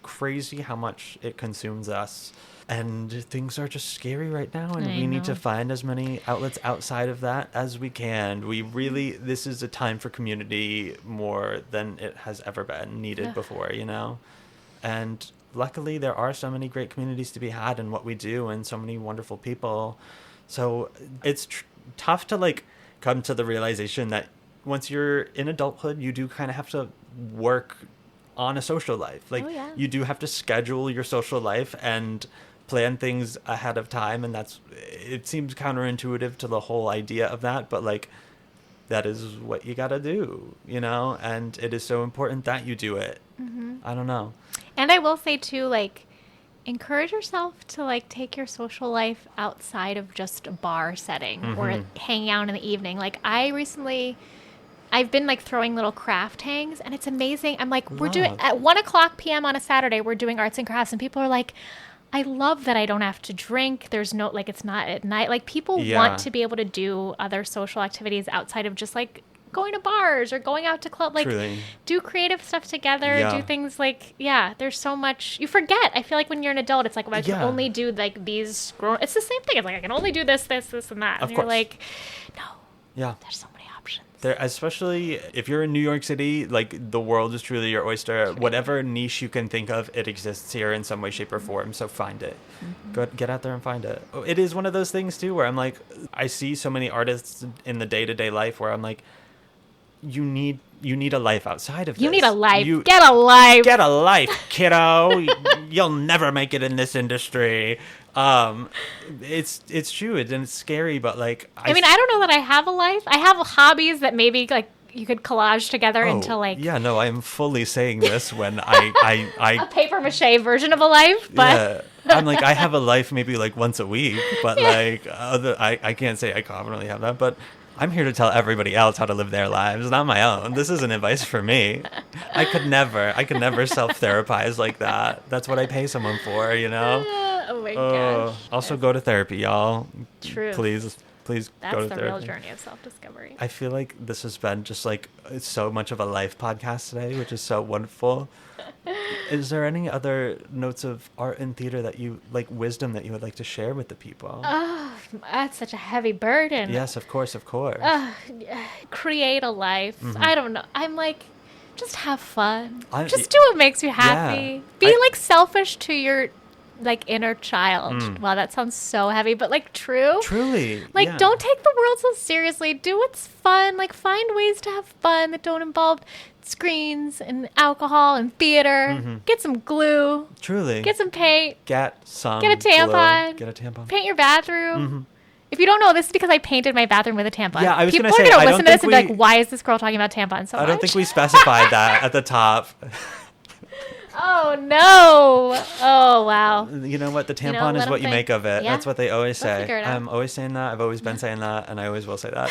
crazy how much it consumes us. And things are just scary right now, and I we need know. to find as many outlets outside of that as we can. This is a time for community more than it has ever been needed before, you know? And luckily, there are so many great communities to be had in what we do, and so many wonderful people. So it's tough to, like, come to the realization that once you're in adulthood, you do kind of have to work on a social life. Like, you do have to schedule your social life and plan things ahead of time, and it seems counterintuitive to the whole idea of that, but like that is what you gotta do, you know, and it is so important that you do it. I don't know. And I will say too, like, encourage yourself to like take your social life outside of just a bar setting or hanging out in the evening. Like, I've been like throwing little craft hangs, and it's amazing. I'm like, we're doing at 1:00 p.m. on a Saturday, we're doing arts and crafts, and people are like, I love that I don't have to drink. There's no, like, it's not at night. Like, people want to be able to do other social activities outside of just like going to bars or going out to clubs. Like, Truly. do creative stuff together. Do things like, there's so much you forget. I feel like when you're an adult, it's like, well, I can only do like these. It's the same thing. It's like, I can only do this, and that. Of And course. you're like, no. Yeah. There's so many options. There, especially if you're in New York City, like, the world is truly your oyster. Whatever niche you can think of, it exists here in some way, shape, or form. So find it. Get out there and find it. It is one of those things too, where I'm like, I see so many artists in the day-to-day life where I'm like, you need a life outside of this. You need a life. Get a life. Get a life, kiddo. You'll never make it in this industry. It's true, and it's scary, but like, I mean, I don't know that I have a life. I have hobbies that maybe like you could collage together into like I'm fully saying this when I a paper mache version of a life, but I'm like, I have a life maybe like once a week, but like I can't say I confidently have that, but I'm here to tell everybody else how to live their lives, not my own. This isn't advice for me. I could never self-therapize like that. That's what I pay someone for, you know? Oh my gosh. Also, go to therapy, y'all. True. Please go to That's therapy. the real journey of self-discovery. I feel like this has been just like so much of a life podcast today, which is so wonderful. Is there any other notes of art and theater that you like, wisdom that you would like to share with the people? That's such a heavy burden. Yes, of course. Create a life. I don't know. I'm like, just have fun. Just do what makes you happy. Be like selfish to your like inner child. Wow, that sounds so heavy, but like true. Truly. Like, don't take the world so seriously. Do what's fun. Like, find ways to have fun that don't involve screens and alcohol and theater. Get some glue. Truly. Get some paint. Get a tampon. glue. Get a tampon. Paint your bathroom. If you don't know, this is because I painted my bathroom with a tampon. Yeah, I was People going to say, are going to I listen don't to this and be think like, why is this girl talking about tampons so much? I don't think we specified that at the top. Oh, no. Oh, wow. You know what? The tampon let is them what you think. make of it. Yeah. That's what they always They'll say. figure it out. I'm always saying that. I've always been saying that, and I always will say that.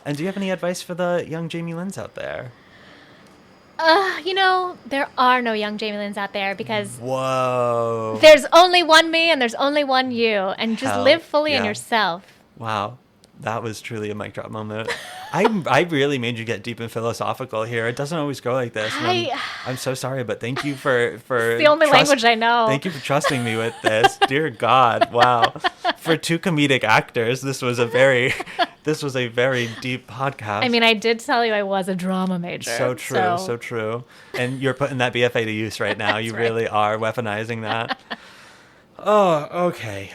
And do you have any advice for the young Jaime Lyns out there? There are no young Jaime Lyns out there because Whoa. there's only one me and there's only one you. And just live fully in yourself. Wow. That was truly a mic drop moment. I really made you get deep and philosophical here. It doesn't always go like this. And I'm so sorry, but thank you for It's the only language I know. Thank you for trusting me with this. Dear God, wow. For two comedic actors, this was a very deep podcast. I mean, I did tell you I was a drama major. So true, so true. And you're putting that BFA to use right now. You really are weaponizing that. Oh, okay.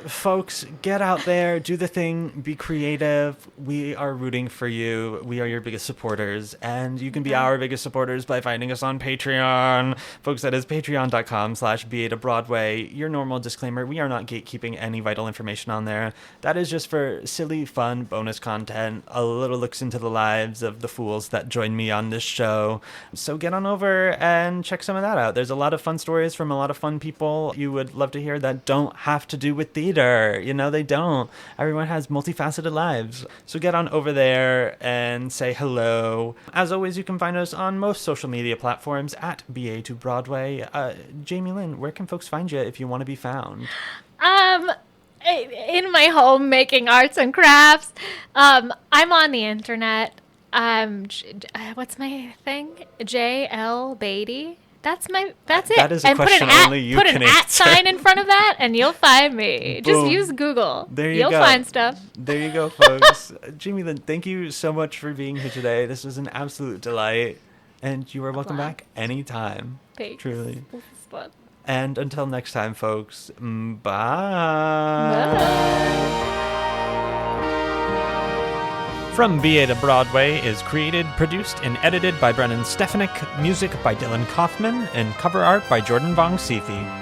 Folks, get out there, do the thing, be creative. We are rooting for you. We are your biggest supporters, and you can be our biggest supporters by finding us on Patreon. Folks, that is patreon.com/BA to Broadway. Your normal disclaimer, we are not gatekeeping any vital information on there. That is just for silly, fun, bonus content, a little looks into the lives of the fools that join me on this show. So get on over and check some of that out. There's a lot of fun stories from a lot of fun people you would love to hear that don't have to do with theater. They don't. Everyone has multifaceted lives. So get on over there and say hello. As always, you can find us on most social media platforms at BA2Broadway. Jaime Lyn, where can folks find you if you want to be found? In my home making arts and crafts. I'm on the internet. What's my thing? JL Beatty. That's it. That is a and question only you put can an at answer. sign in front of that, and you'll find me. Just Boom. use Google. There you You'll go. find stuff. There you go, folks. Jaime Lyn, thank you so much for being here today. This was an absolute delight, and you are welcome back anytime. Thanks. Truly. This is fun. And until next time, folks, bye. Bye. From BA to Broadway is created, produced, and edited by Brennan Stefanik, music by Dylan Kaufman, and cover art by Jordan Vongsithi.